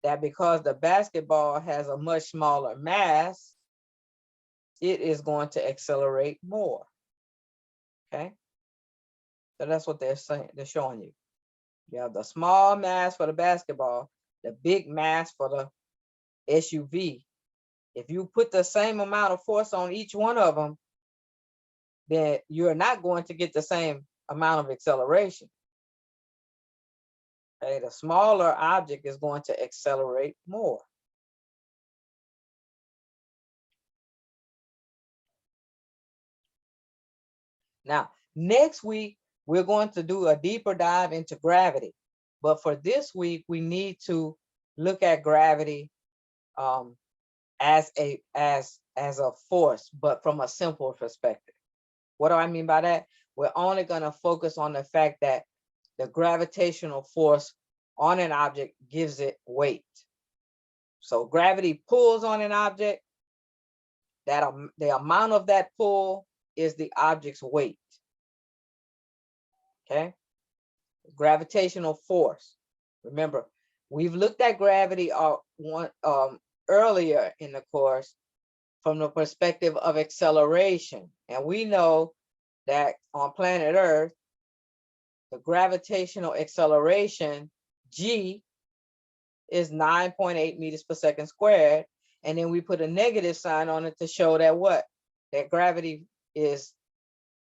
that because the basketball has a much smaller mass, it is going to accelerate more. Okay. So that's what they're saying, they're showing you. You have the small mass for the basketball, the big mass for the SUV. If you put the same amount of force on each one of them, then you're not going to get the same amount of acceleration. Okay, the smaller object is going to accelerate more. Now, next week, we're going to do a deeper dive into gravity. But for this week, we need to look at gravity as a force, but from a simple perspective. What do I mean by that? We're only going to focus on the fact that the gravitational force on an object gives it weight. So gravity pulls on an object, that the amount of that pull is the object's weight. Okay. Gravitational force. Remember, we've looked at gravity earlier in the course from the perspective of acceleration. And we know that on planet Earth, the gravitational acceleration, G, is 9.8 meters per second squared. And then we put a negative sign on it to show that what? That gravity is,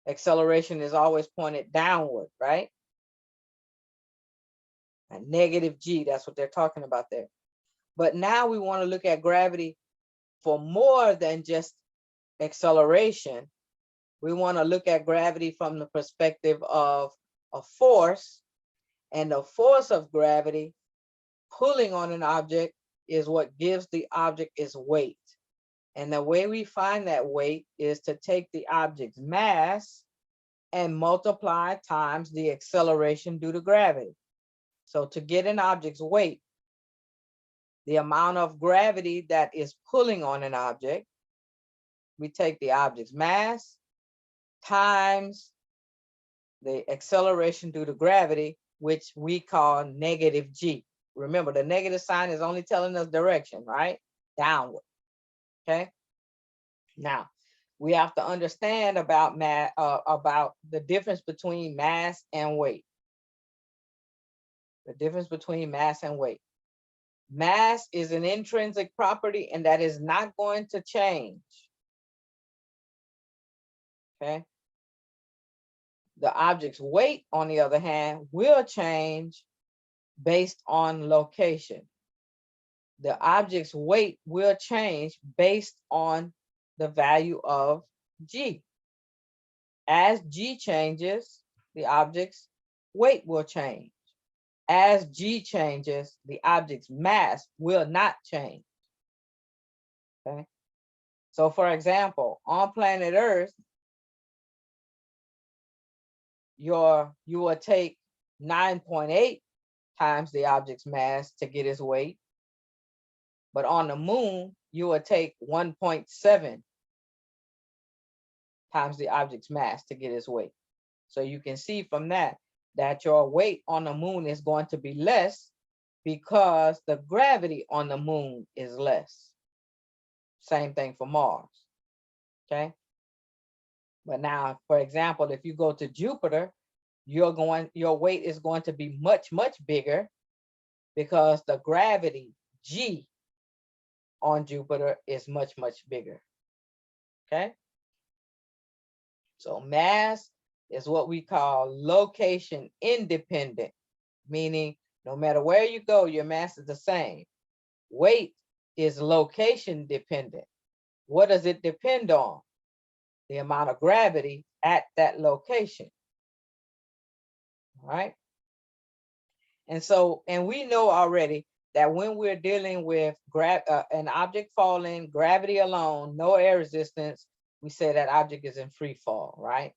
acceleration is always pointed downward, right? A negative G, that's what they're talking about there. But now we want to look at gravity for more than just acceleration. We want to look at gravity from the perspective of a force, and the force of gravity pulling on an object is what gives the object its weight. And the way we find that weight is to take the object's mass and multiply times the acceleration due to gravity. So to get an object's weight, the amount of gravity that is pulling on an object, we take the object's mass times the acceleration due to gravity, which we call negative g. Remember, the negative sign is only telling us direction, right? Downward, okay? Now, we have to understand about about the difference between mass and weight. The difference between mass and weight. Mass is an intrinsic property, and that is not going to change. Okay. The object's weight, on the other hand, will change based on location. The object's weight will change based on the value of g. As g changes, the object's weight will change. As g changes, the object's mass will not change. Okay. So for example, on planet Earth, you will take 9.8 times the object's mass to get its weight. But on the moon, you will take 1.7 times the object's mass to get its weight. So you can see from that your weight on the moon is going to be less because the gravity on the moon is less. Same thing for Mars. Okay. But now, for example, if you go to Jupiter, your weight is going to be much, much bigger because the gravity G on Jupiter is much, much bigger. Okay. So mass is what we call location independent, meaning no matter where you go, your mass is the same. Weight is location dependent. What does it depend on? The amount of gravity at that location. All right. And so, and we know already that when we're dealing with an object falling, gravity alone, no air resistance, we say that object is in free fall, right?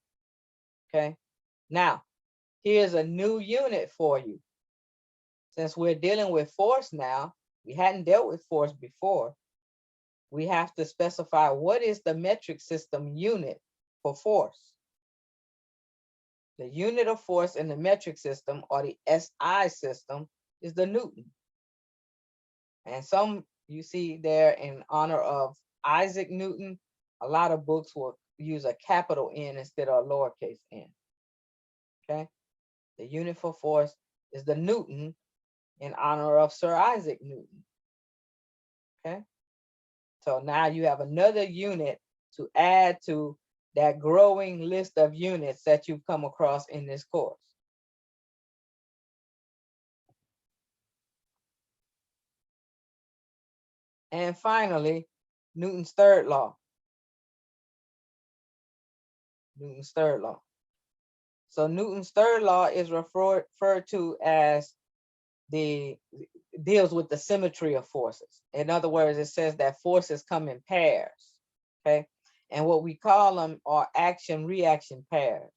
Okay. Now, here's a new unit for you. Since we're dealing with force now, we hadn't dealt with force before. We have to specify what is the metric system unit for force. The unit of force in the metric system, or the SI system, is the Newton. And some you see there in honor of Isaac Newton, a lot of books will use a capital N instead of a lowercase n. Okay. The unit for force is the Newton in honor of Sir Isaac Newton. Okay. So now you have another unit to add to that growing list of units that you've come across in this course. And finally, Newton's third law. Newton's third law. So Newton's third law is referred to as deals with the symmetry of forces. In other words, it says that forces come in pairs. Okay. And what we call them are action-reaction pairs.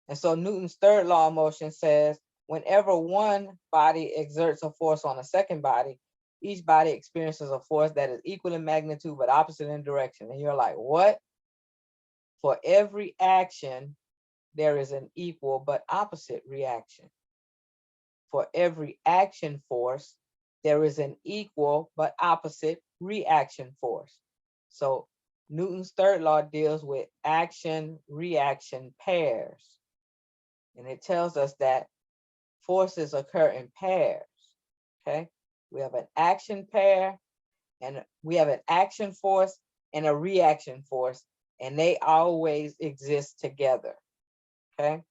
And so Newton's third law of motion says whenever one body exerts a force on a second body, each body experiences a force that is equal in magnitude but opposite in direction. And you're like, what? For every action, there is an equal but opposite reaction. For every action force, there is an equal but opposite reaction force. So Newton's third law deals with action-reaction pairs. And it tells us that forces occur in pairs. Okay. We have an action pair, and we have an action force and a reaction force, and they always exist together. Okay.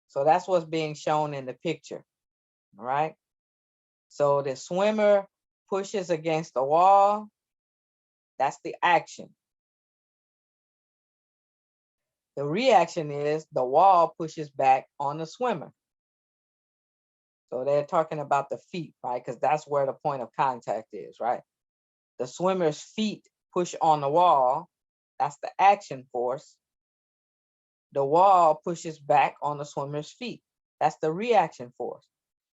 So that's what's being shown in the picture. All right. So the swimmer pushes against the wall. That's the action. The reaction is the wall pushes back on the swimmer. So they're talking about the feet, right? Because that's where the point of contact is, right? The swimmer's feet push on the wall. That's the action force. The wall pushes back on the swimmer's feet. That's the reaction force.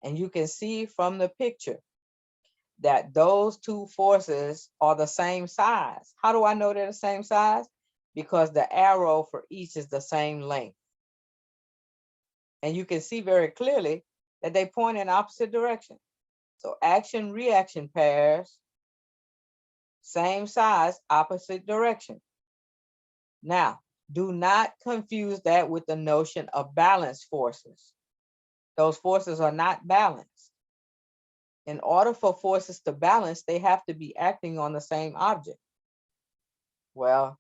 And you can see from the picture that those two forces are the same size. How do I know they're the same size? because the arrow for each is the same length. And you can see very clearly that they point in opposite direction. So action reaction pairs, same size, opposite direction. Now, do not confuse that with the notion of balanced forces. Those forces are not balanced. In order for forces to balance, they have to be acting on the same object. Well,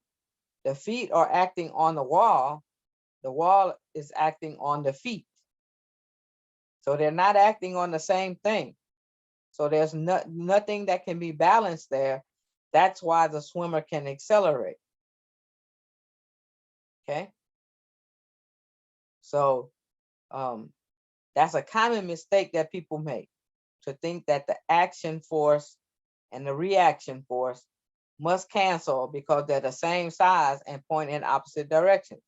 the feet are acting on the wall is acting on the feet. So they're not acting on the same thing. So there's nothing that can be balanced there. That's why the swimmer can accelerate. Okay. So that's a common mistake that people make, to think that the action force and the reaction force must cancel because they're the same size and point in opposite directions.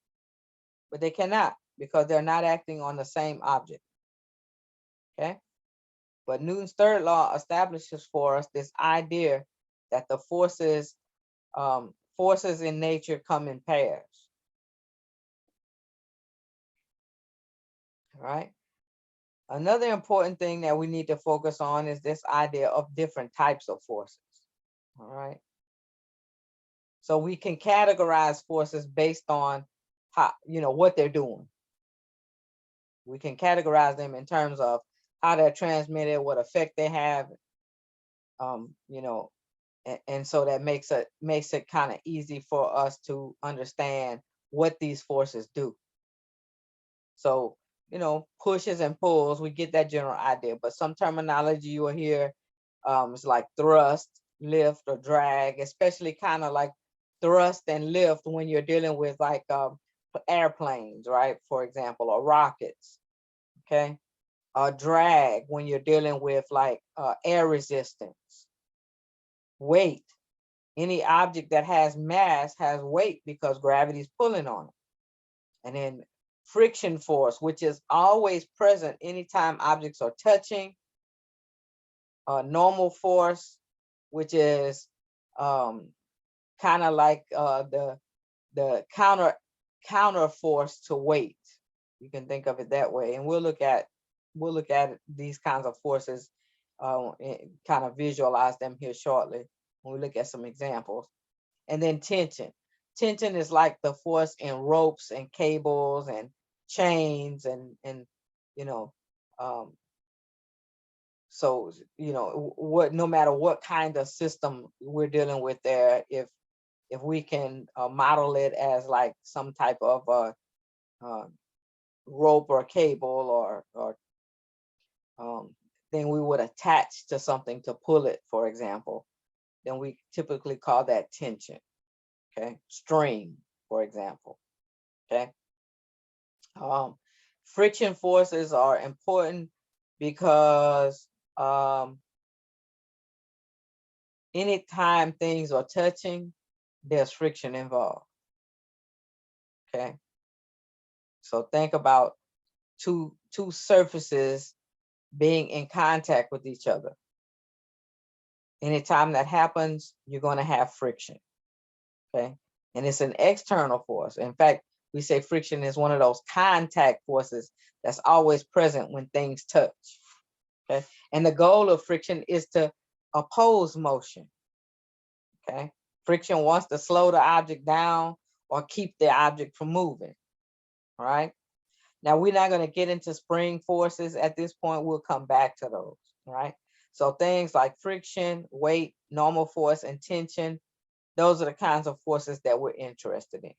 But they cannot, because they're not acting on the same object. Okay. But Newton's third law establishes for us this idea that the forces in nature come in pairs. All right. Another important thing that we need to focus on is this idea of different types of forces. All right. So we can categorize forces based on how, what they're doing. We can categorize them in terms of how they're transmitted, what effect they have, and so that makes it kind of easy for us to understand what these forces do. So, pushes and pulls, we get that general idea, but some terminology you will hear is like thrust, lift, or drag, especially kind of like thrust and lift when you're dealing with like airplanes, right? For example, or rockets, okay? Drag when you're dealing with like air resistance. Weight, any object that has mass has weight because gravity is pulling on it. And then friction force, which is always present anytime objects are touching. Normal force, which is kind of like the counter force to weight. You can think of it that way. And we'll look at these kinds of forces, and kind of visualize them here shortly when we look at some examples. And then tension. Tension is like the force in ropes and cables and chains and so no matter what kind of system we're dealing with there, if we can model it as like some type of rope or cable or then we would attach to something to pull it, for example, then we typically call that tension. Okay, string, for example. Okay. Friction forces are important because anytime things are touching, there's friction involved. Okay. So think about two surfaces being in contact with each other. Anytime that happens, you're going to have friction. Okay. And it's an external force. In fact, we say friction is one of those contact forces that's always present when things touch. Okay. And the goal of friction is to oppose motion. Okay. Friction wants to slow the object down or keep the object from moving. All right. Now, we're not going to get into spring forces at this point. We'll come back to those. All right. So things like friction, weight, normal force, and tension, those are the kinds of forces that we're interested in.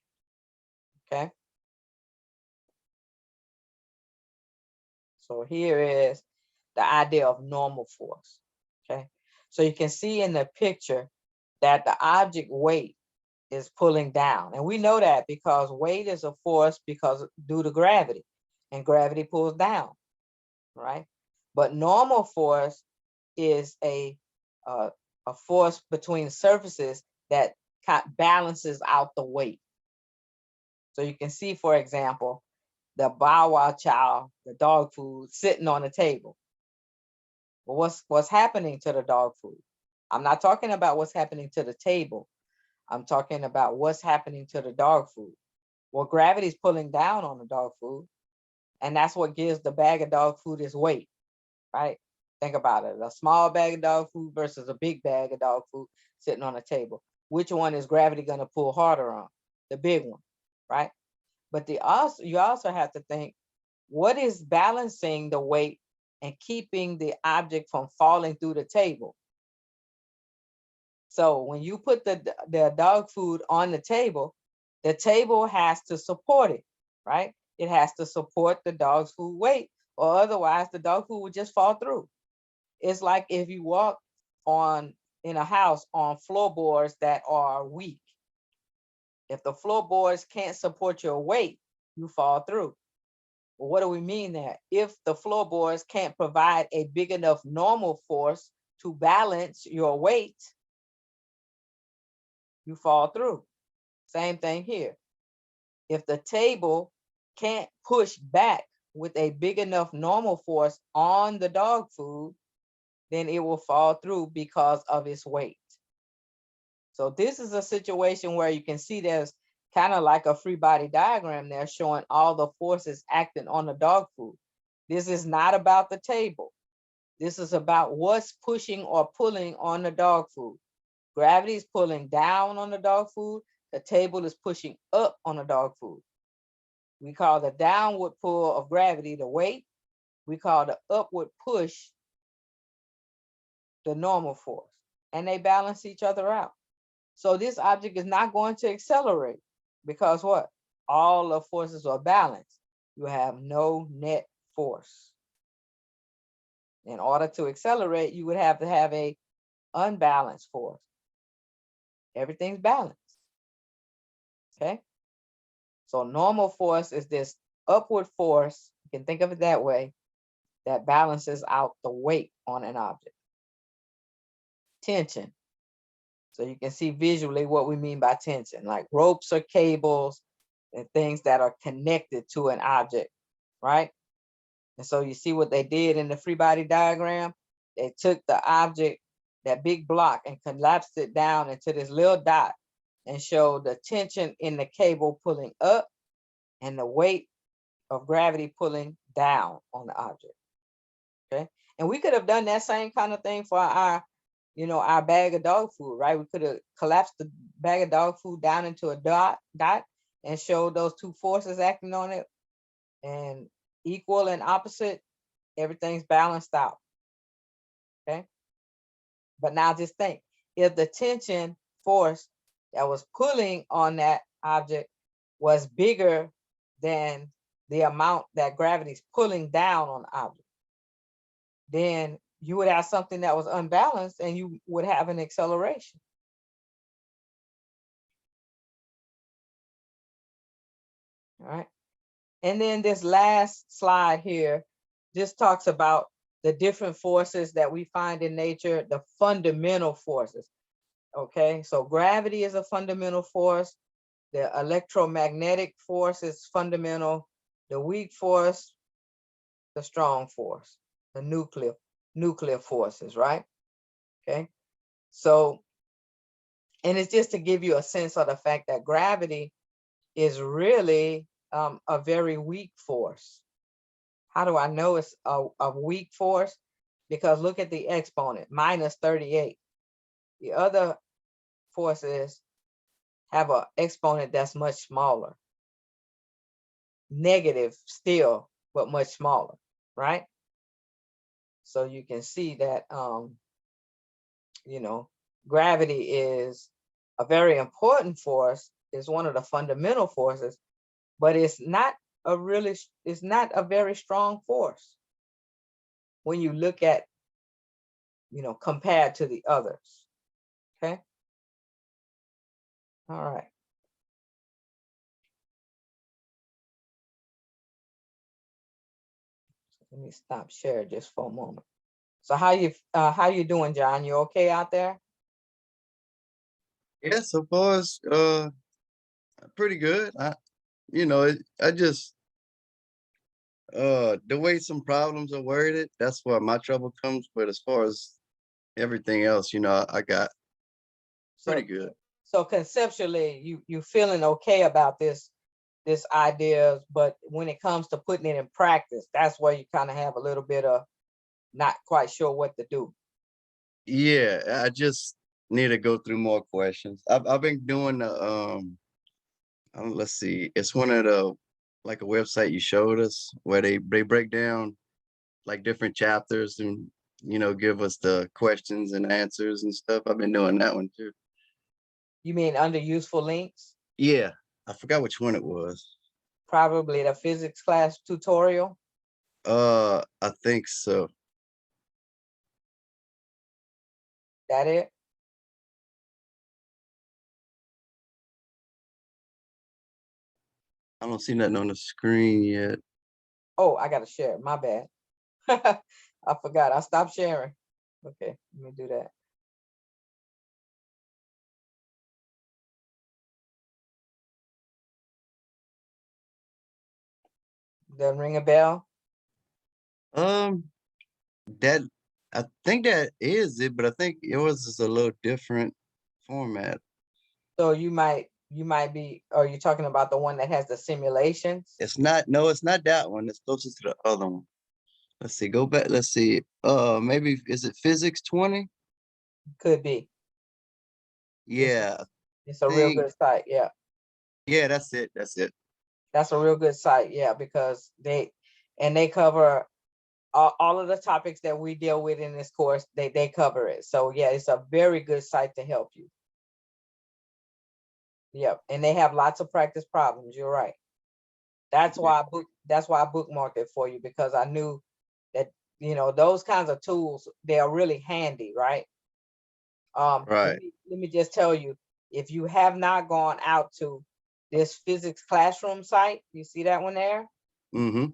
Okay. So here is the idea of normal force. Okay. So you can see in the picture that the object weight is pulling down. And we know that because weight is a force due to gravity, and gravity pulls down, right? But normal force is a force between surfaces that balances out the weight. So you can see, for example, the Bow Wow chow, the dog food, sitting on the table. Well, what's happening to the dog food? I'm not talking about what's happening to the table. I'm talking about what's happening to the dog food. Well, gravity's pulling down on the dog food, and that's what gives the bag of dog food its weight, right? Think about it. A small bag of dog food versus a big bag of dog food sitting on a table. Which one is gravity going to pull harder on? The big one, right? But you also have to think, what is balancing the weight and keeping the object from falling through the table? So when you put the dog food on the table has to support it, right? It has to support the dog's food weight, or otherwise the dog food would just fall through. It's like if you walk in a house on floorboards that are weak. If the floorboards can't support your weight, you fall through. Well, what do we mean there? If the floorboards can't provide a big enough normal force to balance your weight, you fall through. Same thing here. If the table can't push back with a big enough normal force on the dog food, then it will fall through because of its weight. So this is a situation where you can see there's kind of like a free body diagram there showing all the forces acting on the dog food. This is not about the table. This is about what's pushing or pulling on the dog food. Gravity is pulling down on the dog food. The table is pushing up on the dog food. We call the downward pull of gravity the weight. We call the upward push the normal force. And they balance each other out. So this object is not going to accelerate because what? All the forces are balanced. You have no net force. In order to accelerate, you would have to have a unbalanced force. Everything's balanced. Okay? So normal force is this upward force, you can think of it that way, that balances out the weight on an object. Tension. So you can see visually what we mean by tension, like ropes or cables and things that are connected to an object, right? And so you see what they did in the free body diagram? They took the object, that big block, and collapsed it down into this little dot and showed the tension in the cable pulling up and the weight of gravity pulling down on the object, okay? And we could have done that same kind of thing for our bag of dog food, right? We could have collapsed the bag of dog food down into a dot and showed those two forces acting on it, and equal and opposite, everything's balanced out, okay? But now just think, if the tension force that was pulling on that object was bigger than the amount that gravity's pulling down on the object, then you would have something that was unbalanced and you would have an acceleration. All right. And then this last slide here just talks about the different forces that we find in nature, the fundamental forces. Okay, so gravity is a fundamental force. The electromagnetic force is fundamental. The weak force, the strong force, the nuclear forces, right? Okay, so, and it's just to give you a sense of the fact that gravity is really a very weak force. How do I know it's a weak force? Because look at the exponent, -38. The other forces have an exponent that's much smaller. Negative still, but much smaller, right? So you can see that, gravity is a very important force. It's one of the fundamental forces, but it's not a very strong force when you look at, compared to the others. Okay. All right. Let me stop share just for a moment. So how you doing, John? You okay out there? Yeah, so far it's pretty good. I just the way some problems are worded, that's where my trouble comes. But as far as everything else, I got So pretty good. So conceptually, you feeling okay about this idea, but when it comes to putting it in practice, that's where you kind of have a little bit of not quite sure what to do. Yeah, I just need to go through more questions. I've been doing the let's see, it's one of the like a website you showed us where they break down like different chapters and give us the questions and answers and stuff. I've been doing that one too. You mean under useful links? Yeah, I forgot which one it was. Probably the physics class tutorial. I think so. That it? I don't see nothing on the screen yet. Oh, I gotta share it. My bad. I forgot. I stopped sharing. Okay, let me do that. Doesn't ring a bell. Um, that I think that is it, but I think yours is a little different format. So you might be, are you talking about the one that has the simulations? It's not, no, it's not that one. It's closest to the other one. Let's see, go back. Let's see. Maybe is it Physics 20? Could be. It's Yeah, I it's a real think. good site. Yeah, Yeah, that's it. That's it. that's a real good site. Yeah, because they cover all of the topics that we deal with in this course. They cover it. So yeah, it's a very good site to help you. Yep, and they have lots of practice problems. You're right. Yeah, That's why I bookmarked it for you, because I knew that those kinds of tools, they are really handy, right? Let right. me just tell you, if you have not gone out to this physics classroom site, you see that one there? Mm-hmm.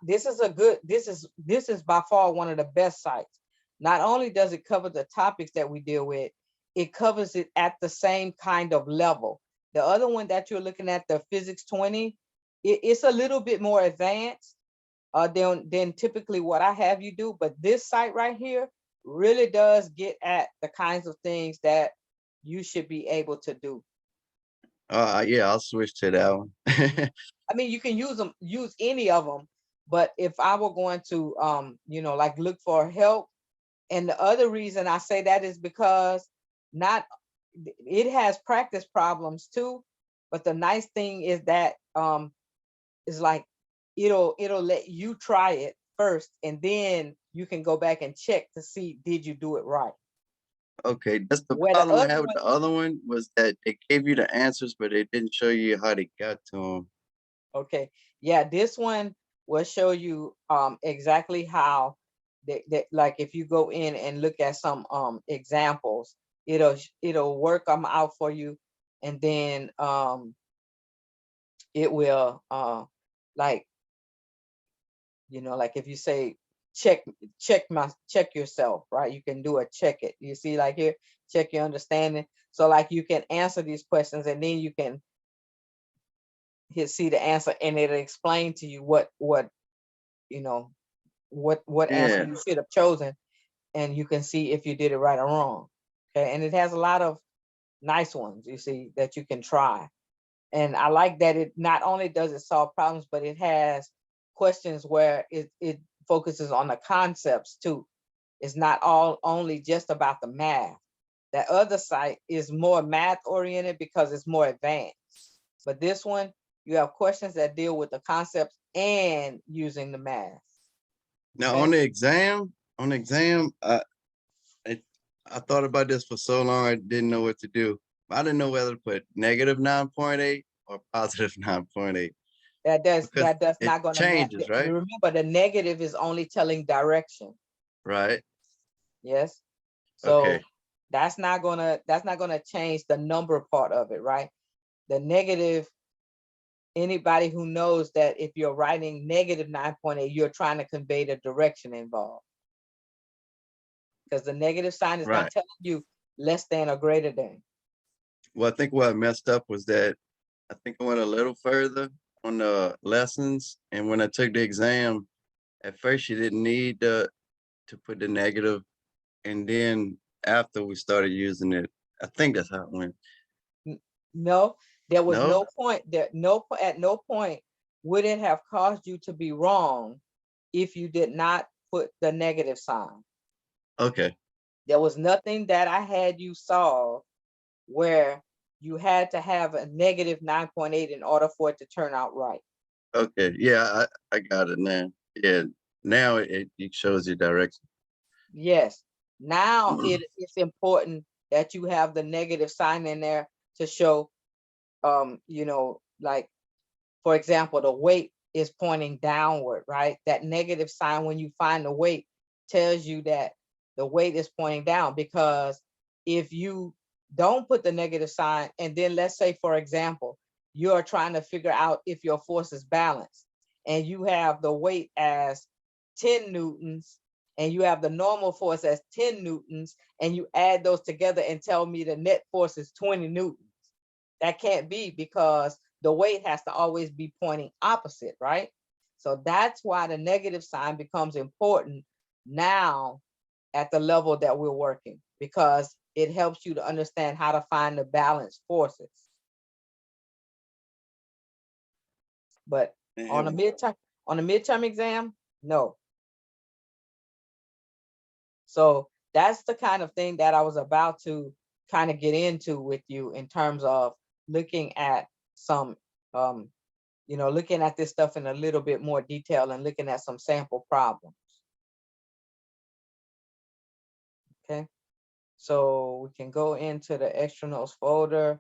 This is by far one of the best sites. Not only does it cover the topics that we deal with, it covers it at the same kind of level. The other one that you're looking at, the physics 20, it's a little bit more advanced than typically what I have you do. But this site right here really does get at the kinds of things that you should be able to do. Yeah, I'll switch to that one. I mean, you can use any of them, but if I were going to, like look for help, and the other reason I say that is because not it has practice problems too, but the nice thing is that is like it'll let you try it first, and then you can go back and check to see did you do it right. Okay, that's the Where the problem I other had with one, the other one was that they gave you the answers, but they didn't show you how they got to them. okay, yeah, this one will show you exactly how like if you go in and look at some examples, it'll work them out for you, and then it will like like if you say check check yourself, right? You can do a check it. You see, like here, check your understanding. So like you can answer these questions, and then you can see the answer, and it'll explain to you what you know what answer Yeah. you should have chosen, and you can see if you did it right or wrong. Okay, and it has a lot of nice ones, you see, that you can try. And I like that it not only does it solve problems, but it has questions where it focuses on the concepts too. It's not all only just about the math. That other site is more math oriented because it's more advanced. But this one, you have questions that deal with the concepts and using the math. Now Okay. on the exam, I, I thought about this for so long I didn't know what to do. I didn't know whether to put negative 9.8 or positive 9.8 because That's it not going to matter. changes, right? Remember, the negative is only telling direction. Right. Yes. Okay. So that's not gonna change the number part of it, right? The negative, anybody who knows that if you're writing negative 9.8, you're trying to convey the direction involved. Because the negative sign is not Right. telling you less than or greater than. Well, I think what I messed up was that I think I went a little further on the lessons, and when I took the exam, at first you didn't need to put the negative, and then after we started using it, I think that's how it went. No, there was No? no point there. At no point would it have caused you to be wrong if you did not put the negative sign. Okay. There was nothing that I had you solve where you had to have a negative 9.8 in order for it to turn out right. Okay. Yeah, I got it now. Yeah. Now it shows you direction. Yes. Now it's important that you have the negative sign in there to show, like, for example, the weight is pointing downward, right? That negative sign when you find the weight tells you that the weight is pointing down, because if you don't put the negative sign, and then let's say, for example, you are trying to figure out if your force is balanced and you have the weight as 10 newtons and you have the normal force as 10 newtons, and you add those together and tell me the net force is 20 newtons. That can't be, because the weight has to always be pointing opposite, right? So that's why the negative sign becomes important now at the level that we're working, because it helps you to understand how to find the balanced forces. But on a midterm exam, no. So that's the kind of thing that I was about to kind of get into with you in terms of looking at some, looking at this stuff in a little bit more detail and looking at some sample problems. Okay, so we can go into the extra notes folder,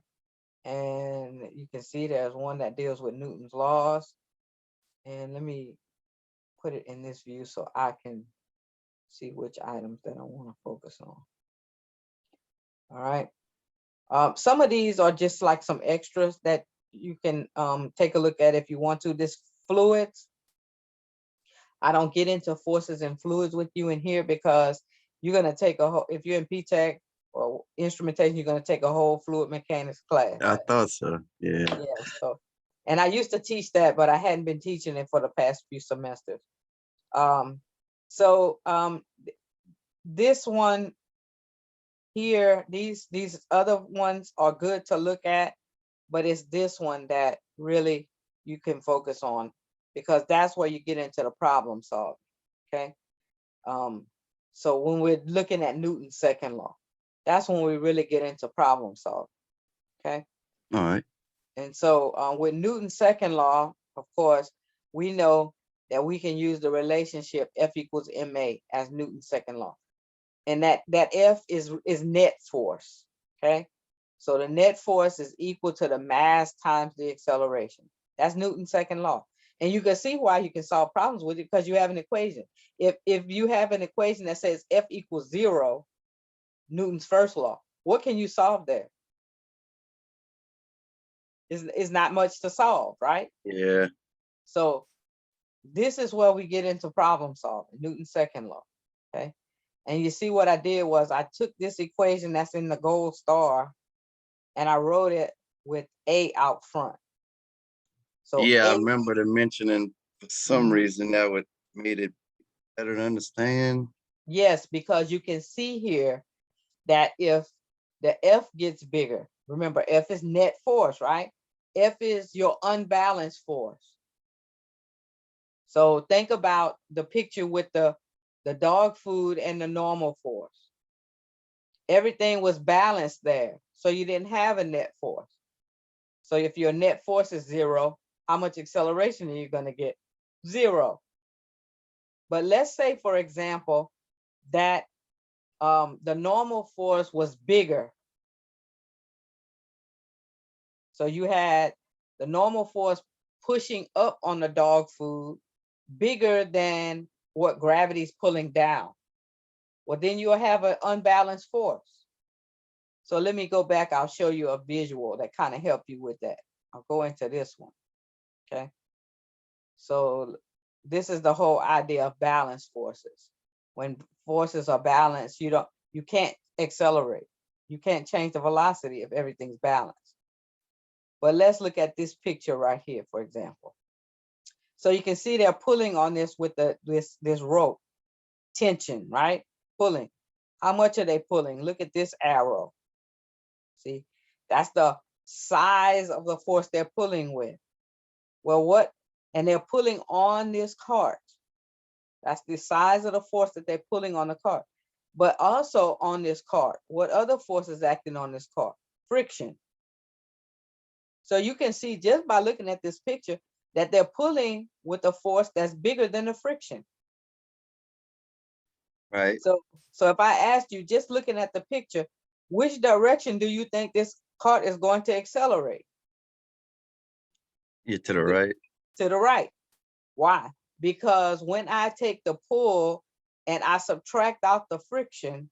and you can see there's one that deals with Newton's laws. And let me put it in this view so I can see which items that I want to focus on. All right. Some of these are just like some extras that you can take a look at if you want to. This fluids, I don't get into forces and fluids with you in here, because you're going to take a whole, if you're in P-Tech or instrumentation, you're going to take a whole fluid mechanics class. I thought so. Yeah. Yeah. So, and I used to teach that, but I hadn't been teaching it for the past few semesters. This one here, these other ones are good to look at, but it's this one that really you can focus on, because that's where you get into the problem solving. Okay. So when we're looking at Newton's second law, that's when we really get into problem solving. Okay. All right. And so with Newton's second law, of course, we know that we can use the relationship F equals ma as Newton's second law. And that F is net force. Okay. So the net force is equal to the mass times the acceleration. That's Newton's second law. And you can see why you can solve problems with it, because you have an equation. If you have an equation that says F equals 0, Newton's first law, what can you solve there? Is not much to solve, right? Yeah. So this is where we get into problem solving, Newton's second law. Okay. And you see what I did was I took this equation that's in the gold star and I wrote it with A out front. So Yeah, I A, remember the mentioning for some reason that would made it better to understand. yes, because you can see here that if the F gets bigger, remember F is net force, right? F is your unbalanced force. So think about the picture with the dog food and the normal force. Everything was balanced there, so you didn't have a net force. So if your net force is 0, how much acceleration are you going to get? 0. But let's say, for example, that the normal force was bigger. So you had the normal force pushing up on the dog food bigger than what gravity is pulling down. Well, then you'll have an unbalanced force. So let me go back. I'll show you a visual that kind of help you with that. I'll go into this one. Okay. So this is the whole idea of balanced forces. When forces are balanced, you can't accelerate. You can't change the velocity if everything's balanced. But let's look at this picture right here, for example. So you can see they're pulling on this with this rope, tension, right? Pulling. How much are they pulling? Look at this arrow. See, that's the size of the force they're pulling with. Well, and they're pulling on this cart. That's the size of the force that they're pulling on the cart. But also on this cart, what other force is acting on this cart? Friction. So you can see just by looking at this picture that they're pulling with a force that's bigger than the friction. Right. So if I asked you, just looking at the picture, which direction do you think this cart is going to accelerate? Yeah, to the right. To the right. Why? Because when I take the pull and I subtract out the friction,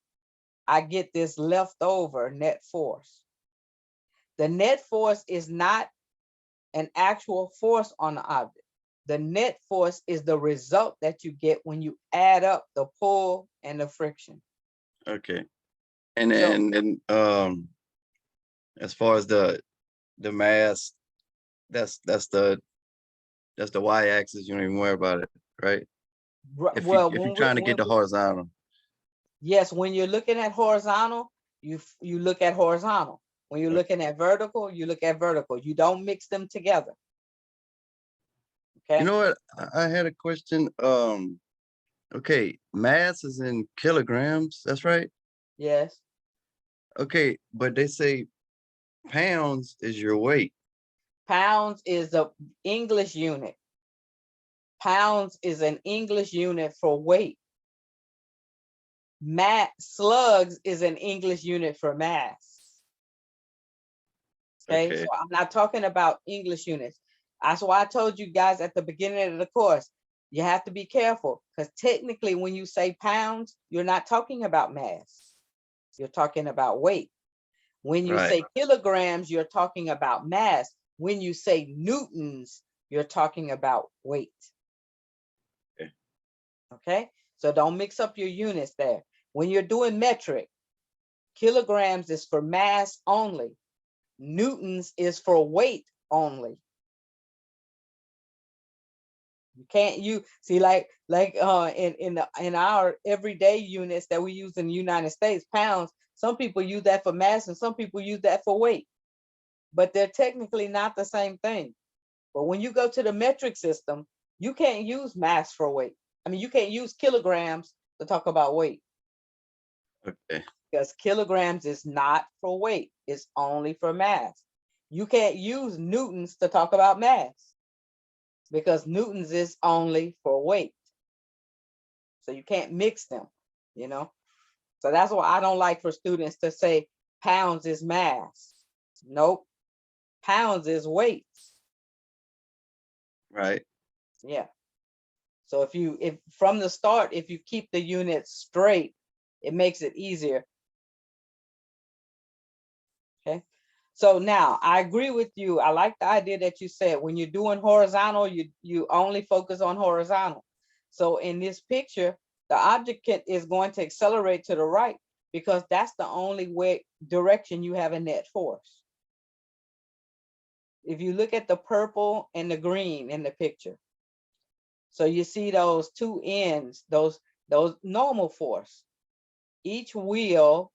I get this leftover net force. The net force is not an actual force on the object. The net force is the result that you get when you add up the pull and the friction. Okay. And So as far as the mass, that's the y-axis. You don't even worry about it, right? well, If you're trying to get the horizontal. yes, when you're looking at horizontal, you look at horizontal. When you're Okay. looking at vertical, you look at vertical. You don't mix them together. Okay. You know what? I had a question. Okay, mass is in kilograms. That's right. Yes. Okay, but they say pounds is your weight. Pounds is the English unit. Pounds is an English unit for weight. Slugs is an English unit for mass. Okay, Okay. so I'm not talking about English units. That's why I told you guys at the beginning of the course, you have to be careful because technically when you say pounds, you're not talking about mass. You're talking about weight. When you Right. say kilograms, you're talking about mass. When you say newtons, you're talking about weight. Okay. Okay, so don't mix up your units there. When you're doing metric, kilograms is for mass only. Newtons is for weight only. You can't see in our everyday units that we use in the United States, pounds, some people use that for mass and some people use that for weight, but they're technically not the same thing. But when you go to the metric system, you can't use mass for weight. I mean, you can't use kilograms to talk about weight Okay. because kilograms is not for weight. It's only for mass. You can't use newtons to talk about mass because newtons is only for weight. So you can't mix them, you know? So that's why I don't like for students to say pounds is mass. Nope. Pounds is weight. Right. Yeah. So if from the start, if you keep the units straight, it makes it easier. Okay. So now I agree with you. I like the idea that you said when you're doing horizontal, you only focus on horizontal. So in this picture, the object is going to accelerate to the right because that's the only direction you have a net force. If you look at the purple and the green in the picture, so you see those two ends, those normal force. Each wheel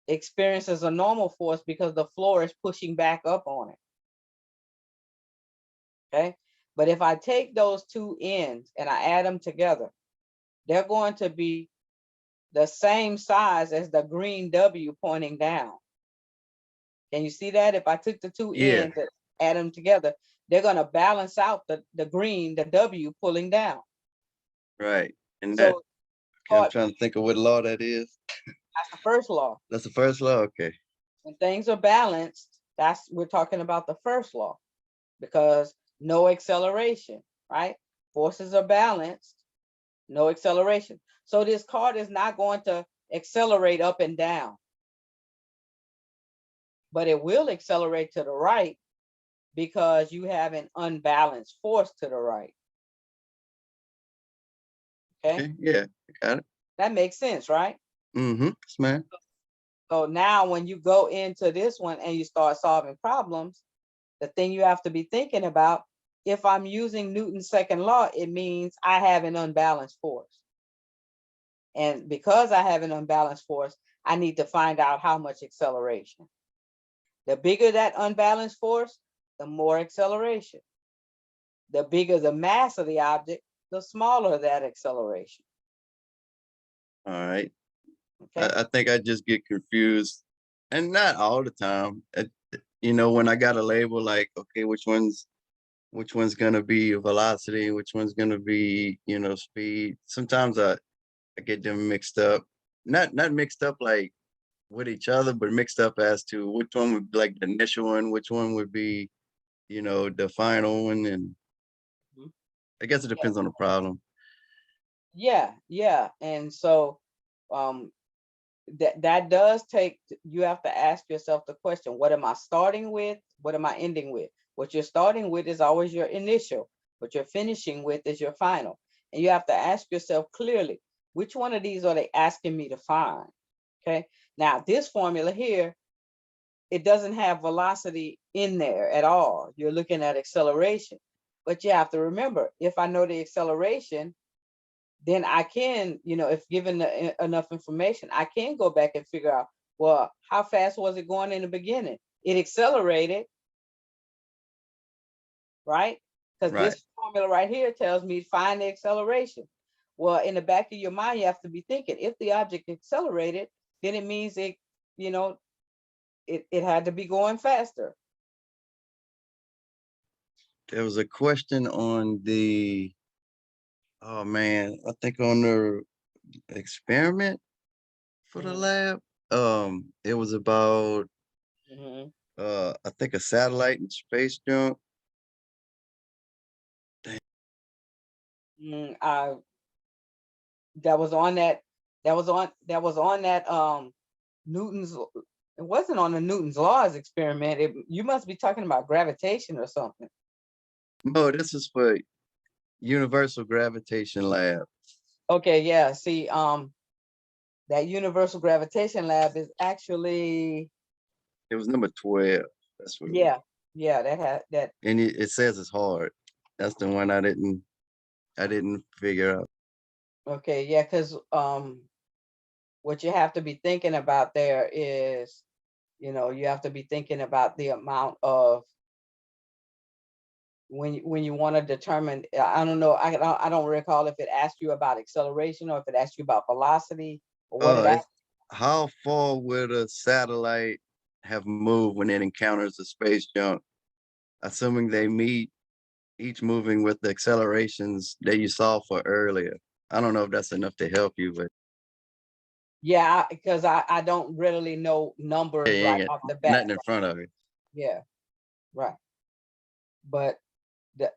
experiences a normal force because the floor is pushing back up on it. Okay. But if I take those two ends and I add them together, they're going to be the same size as the green W pointing down. Can you see that? If I took the two Yeah. ends and add them together, they're going to balance out the green, the W pulling down. Right. And that, So okay, I'm trying to think of what law that is. that's the first law. That's the first law. Okay. When things are balanced, we're talking about the first law because no acceleration, right? Forces are balanced, no acceleration. So this cart is not going to accelerate up and down, but it will accelerate to the right because you have an unbalanced force to the right. Okay, Okay. Yeah. I got it. that makes sense, right? Mm-hmm. Yes, man. So now when you go into this one and you start solving problems, the thing you have to be thinking about, if I'm using Newton's second law, it means I have an unbalanced force. And because I have an unbalanced force, I need to find out how much acceleration. The bigger that unbalanced force, the more acceleration. The bigger the mass of the object, the smaller that acceleration. All right. Okay. I think I just get confused, and not all the time. You know, when I got a label like, okay, which one's gonna be velocity, which one's gonna be, you know, speed. Sometimes I get them mixed up. Not mixed up like with each other, but mixed up as to which one would be like the initial one, which one would be, you know, the final one, and Mhm. I guess it depends on the problem. Yeah, yeah. And so um that does take, you have to ask yourself the question, what am I starting with? What am I ending with? What you're starting with is always your initial. What you're finishing with is your final. And you have to ask yourself clearly, which one of these are they asking me to find? Okay. Now, this formula here, it doesn't have velocity in there at all. You're looking at acceleration. But you have to remember, if I know the acceleration, then I can, if given enough information, I can go back and figure out, well, how fast was it going in the beginning? It accelerated, right? Because Right. this formula right here tells me find the acceleration. Well, in the back of your mind, you have to be thinking, if the object accelerated, then it means you know, it had to be going faster. There was a question on the, oh man, I think on the experiment for the Mhm, lab. It was about mhm. I think a satellite and space junk. I that was on that Newton's, it wasn't on the Newton's laws experiment. You must be talking about gravitation or something. No, this is for universal gravitation lab. Okay, yeah. See, that universal gravitation lab is actually, It was number 12. That's what it was. yeah, yeah, that had that. And it says it's hard. That's the one I didn't figure out. Okay, yeah, because what you have to be thinking about there is, you have to be thinking about the amount of, when you want to determine, I don't know, I don't recall if it asked you about acceleration or if it asked you about velocity or what it It's asked. how far would a satellite have moved when it encounters a space junk? Assuming they meet each moving with the accelerations that you saw for earlier. I don't know if that's enough to help you, but Yeah, because I don't really know yeah, numbers you ain't right got off the bat. nothing in front of it. Yeah, right. But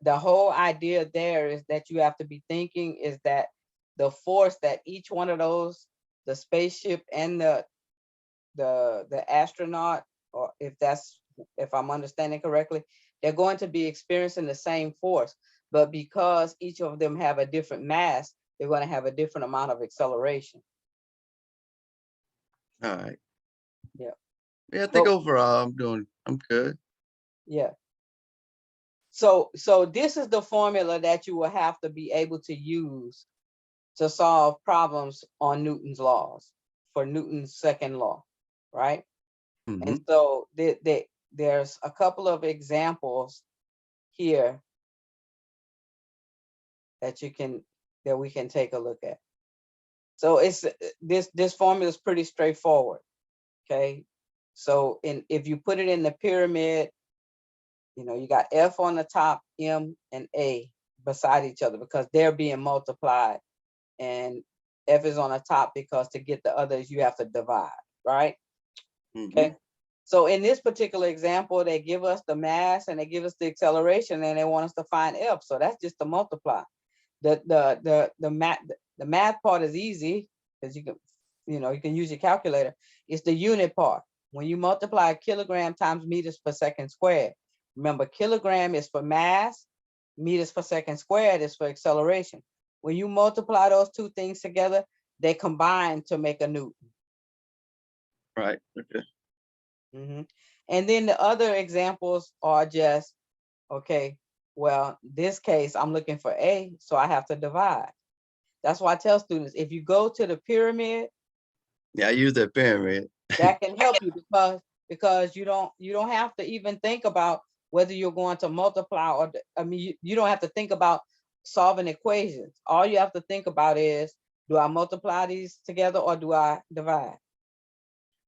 the whole idea there is that you have to be thinking is that the force that each one of those, the spaceship and the astronaut, or if I'm understanding correctly, they're going to be experiencing the same force, but because each of them have a different mass, they're going to have a different amount of acceleration. All right. Yeah. Yeah, I think But overall I'm good. yeah. So this is the formula that you will have to be able to use to solve problems on Newton's laws, for Newton's second law, right? And Hmm. so there's a couple of examples here that we can take a look at. So it's this formula is pretty straightforward. Okay. So if you put it in the pyramid, you got F on the top, M and A beside each other because they're being multiplied, and F is on the top because to get the others you have to divide, right? Hmm. Okay. So in this particular example, they give us the mass and they give us the acceleration and they want us to find F. So that's just to multiply. The math part is easy because you can use your calculator. It's the unit part. When you multiply a kilogram times meters per second squared, remember kilogram is for mass, meters per second squared is for acceleration. When you multiply those two things together, they combine to make a Newton. Right. Okay. Mhm. And then the other examples are just, okay, well, this case, I'm looking for A, so I have to divide. That's why I tell students, if you go to the pyramid, Yeah, I use that pyramid. that can help you because you don't have to even think about whether you're going to multiply or, I mean, you don't have to think about solving equations. All you have to think about is, do I multiply these together or do I divide?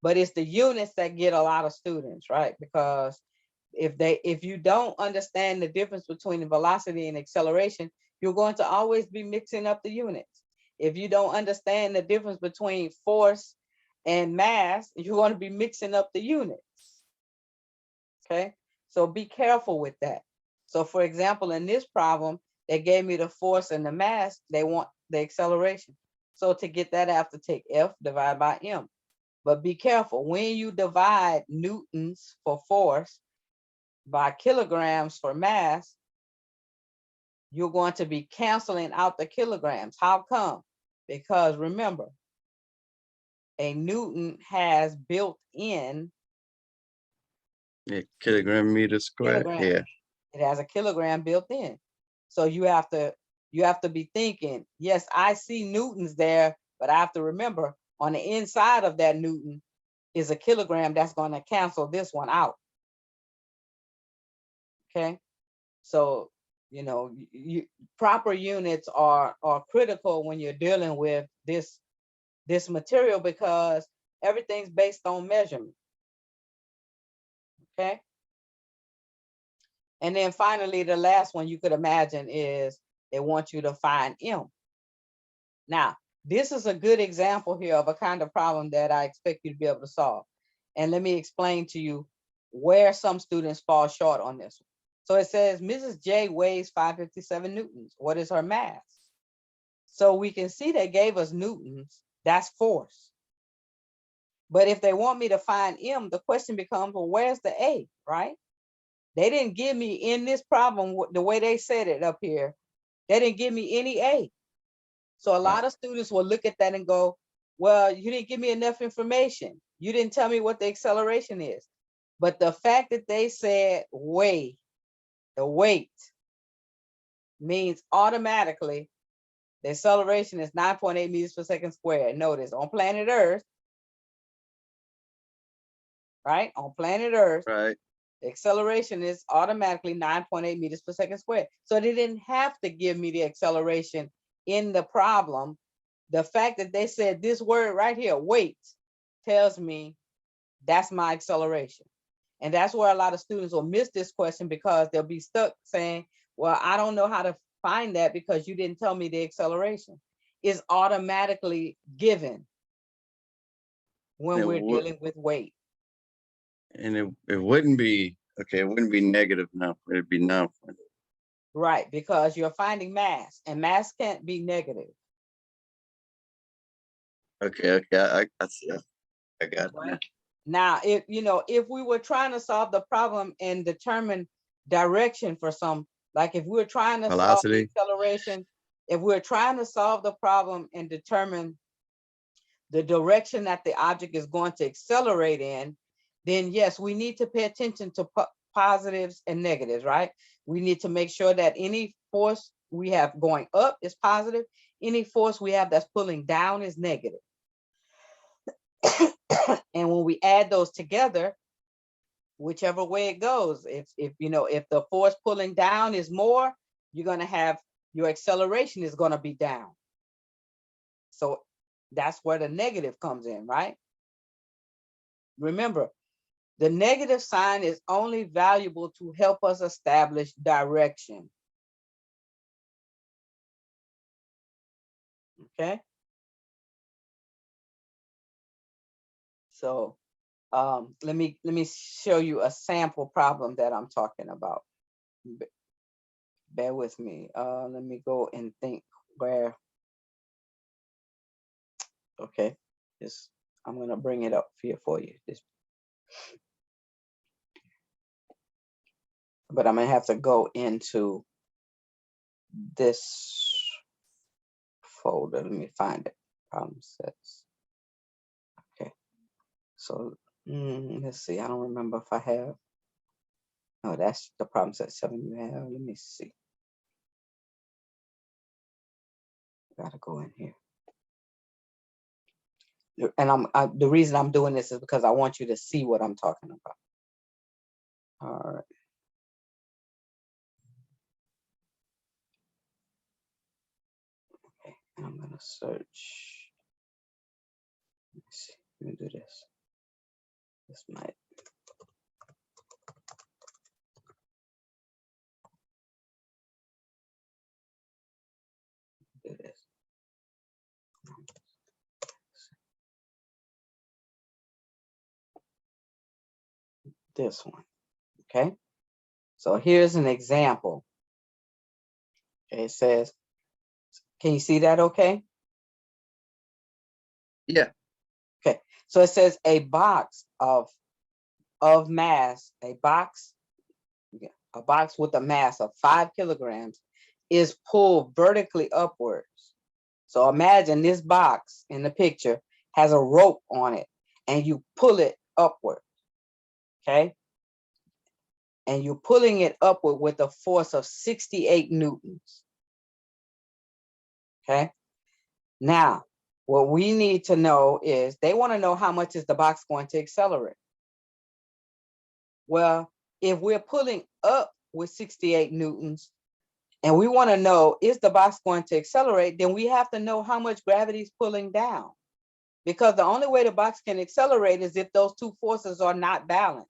But it's the units that get a lot of students, right? Because if you don't understand the difference between velocity and acceleration, you're going to always be mixing up the units. If you don't understand the difference between force and mass, you're going to be mixing up the units. Okay, so be careful with that. So for example, in this problem, they gave me the force and the mass, they want the acceleration. So to get that, I have to take F divided by M. But be careful, when you divide newtons for force by kilograms for mass, you're going to be canceling out the kilograms. How come? Because remember, a newton has built in Yeah, kilogram meter square. kilograms. Yeah. It has a kilogram built in. So you have to be thinking, yes, I see newtons there, but I have to remember on the inside of that newton is a kilogram that's going to cancel this one out. Okay, so proper units are critical when you're dealing with this material, because everything's based on measurement. Okay, and then finally, the last one you could imagine is they want you to find M. Now, this is a good example here of a kind of problem that I expect you to be able to solve. And let me explain to you where some students fall short on this one. So it says Mrs. J weighs 557 newtons. What is her mass? So we can see they gave us newtons. That's force. But if they want me to find M, the question becomes, well, where's the A, right? They didn't give me in this problem, the way they said it up here, they didn't give me any A. So a lot of students will look at that and go, well, you didn't give me enough information. You didn't tell me what the acceleration is. But the fact that they said weigh, the weight, means automatically the acceleration is 9.8 meters per second squared. Notice on planet Earth, right? On planet Earth, Right. the acceleration is automatically 9.8 meters per second squared. So they didn't have to give me the acceleration in the problem. The fact that they said this word right here, weight, tells me that's my acceleration. And that's where a lot of students will miss this question, because they'll be stuck saying, well, I don't know how to find that because you didn't tell me the acceleration. It's automatically given when we're dealing with weight. And it wouldn't be, okay, it wouldn't be negative now. It'd be 9. Right, because you're finding mass, and mass can't be negative. Okay, I see. I got it now. Now, if we were trying to solve the problem and determine direction for some, like if we were trying to solve the Velocity. acceleration, if we're trying to solve the problem and determine the direction that the object is going to accelerate in, then yes, we need to pay attention to positives and negatives, right? We need to make sure that any force we have going up is positive. Any force we have that's pulling down is negative. And when we add those together, whichever way it goes, if the force pulling down is more, you're going to have your acceleration is going to be down. So that's where the negative comes in, right? Remember, the negative sign is only valuable to help us establish direction. Okay. So let me show you a sample problem that I'm talking about. Bear with me. Let me go and think where. Okay, I'm gonna bring it up here for you. But I'm gonna have to go into this folder. Let me find it. Problem sets. Okay, so let's see. I don't remember if I have. No, that's the problem set 7 you have. Let me see. Gotta go in here. And the reason I'm doing this is because I want you to see what I'm talking about. All right. Okay, and I'm gonna search. Let's see. Let me do this. This might. Do this. This one. Okay. So here's an example. Okay, it says, can you see that okay? Yeah. Okay. So it says a box of mass, a box with a mass of 5 kilograms is pulled vertically upwards. So imagine this box in the picture has a rope on it and you pull it upward. Okay. And you're pulling it upward with a force of 68 newtons. Okay. Now, what we need to know is they want to know how much is the box going to accelerate. Well, if we're pulling up with 68 newtons and we want to know is the box going to accelerate, then we have to know how much gravity is pulling down. Because the only way the box can accelerate is if those two forces are not balanced.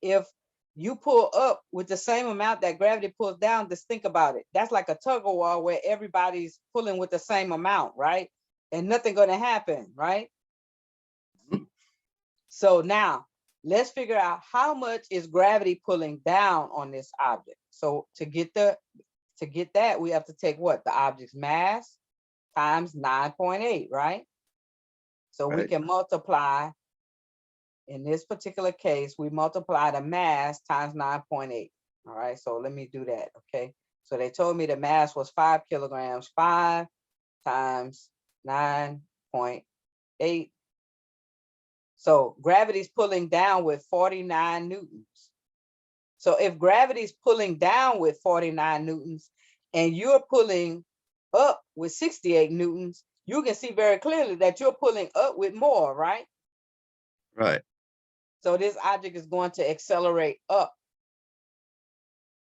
If you pull up with the same amount that gravity pulls down, just think about it. That's like a tug of war where everybody's pulling with the same amount, right? And nothing going to happen, right? So now let's figure out how much is gravity pulling down on this object. So to get that, we have to take what? The object's mass times 9.8, right? So we can multiply, in this particular case, we multiply the mass times 9.8. All right, so let me do that, okay? So they told me the mass was 5 kilograms, 5 times 9.8. So gravity's pulling down with 49 newtons. So if gravity's pulling down with 49 newtons and you're pulling up with 68 newtons, you can see very clearly that you're pulling up with more, right? Right. So this object is going to accelerate up.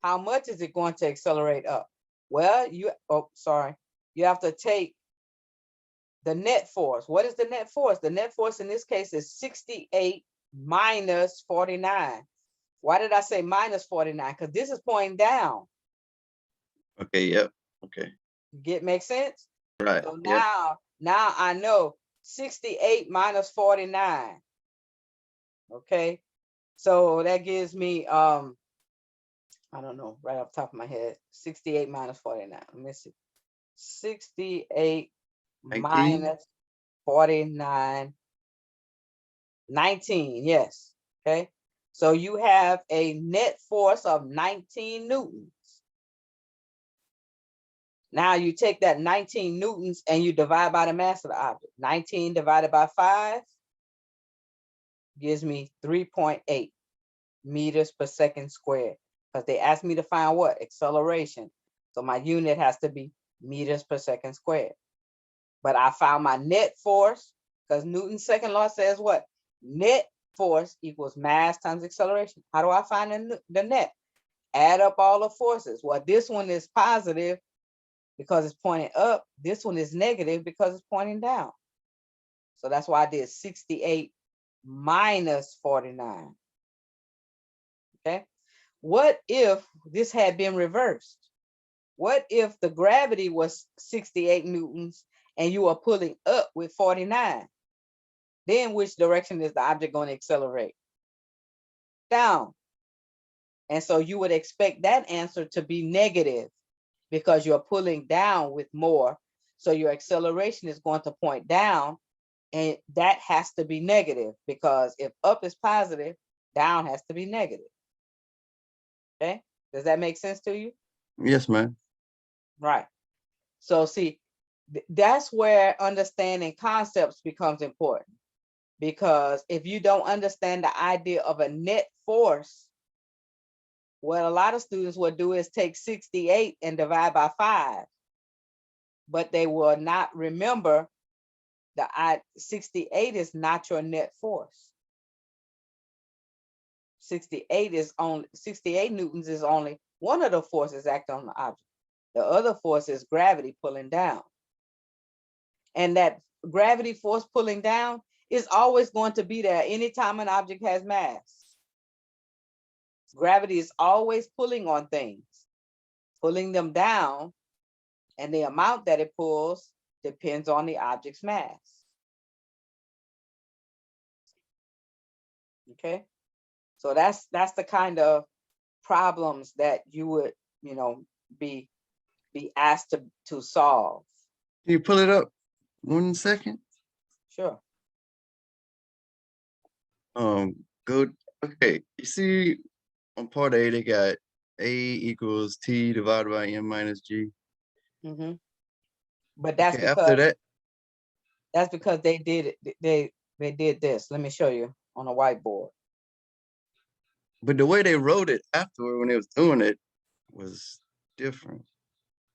How much is it going to accelerate up? Well, you have to take the net force. What is the net force? The net force in this case is 68 minus 49. Why did I say minus 49? Because this is pointing down. Okay. Yep. Okay. Make sense? Right. So Yep. now I know 68 minus 49. Okay. So that gives me I don't know, right off the top of my head, 68 minus 49. Let me see. 68 19. minus 49, 19, yes. Okay. So you have a net force of 19 newtons. Now you take that 19 newtons and you divide by the mass of the object. 19 divided by 5 gives me 3.8 meters per second squared. Because they asked me to find what? Acceleration. So my unit has to be meters per second squared. But I found my net force because Newton's second law says what? Net force equals mass times acceleration. How do I find the net? Add up all the forces. Well, this one is positive because it's pointing up. This one is negative because it's pointing down. So that's why I did 68 minus 49. Okay. What if this had been reversed? What if the gravity was 68 newtons and you are pulling up with 49? Then which direction is the object going to accelerate? Down. And so you would expect that answer to be negative because you're pulling down with more. So your acceleration is going to point down, and that has to be negative because if up is positive, down has to be negative. Okay. Does that make sense to you? Yes, ma'am. Right. So see, that's where understanding concepts becomes important. Because if you don't understand the idea of a net force, what a lot of students will do is take 68 and divide by 5. But they will not remember the 68 is not your net force. 68 newtons is only one of the forces acting on the object. The other force is gravity pulling down. And that gravity force pulling down is always going to be there anytime an object has mass. Gravity is always pulling on things, pulling them down, and the amount that it pulls depends on the object's mass. Okay, so that's the kind of problems that you would, be asked to solve. Can you pull it up 1 second? Sure. Go. Okay. You see, on part A, they got A equals T divided by M minus G. Mm-hmm. But that's Okay, after that, because they did it. They did this. Let me show you on a whiteboard. but the way they wrote it afterward when they was doing it was different.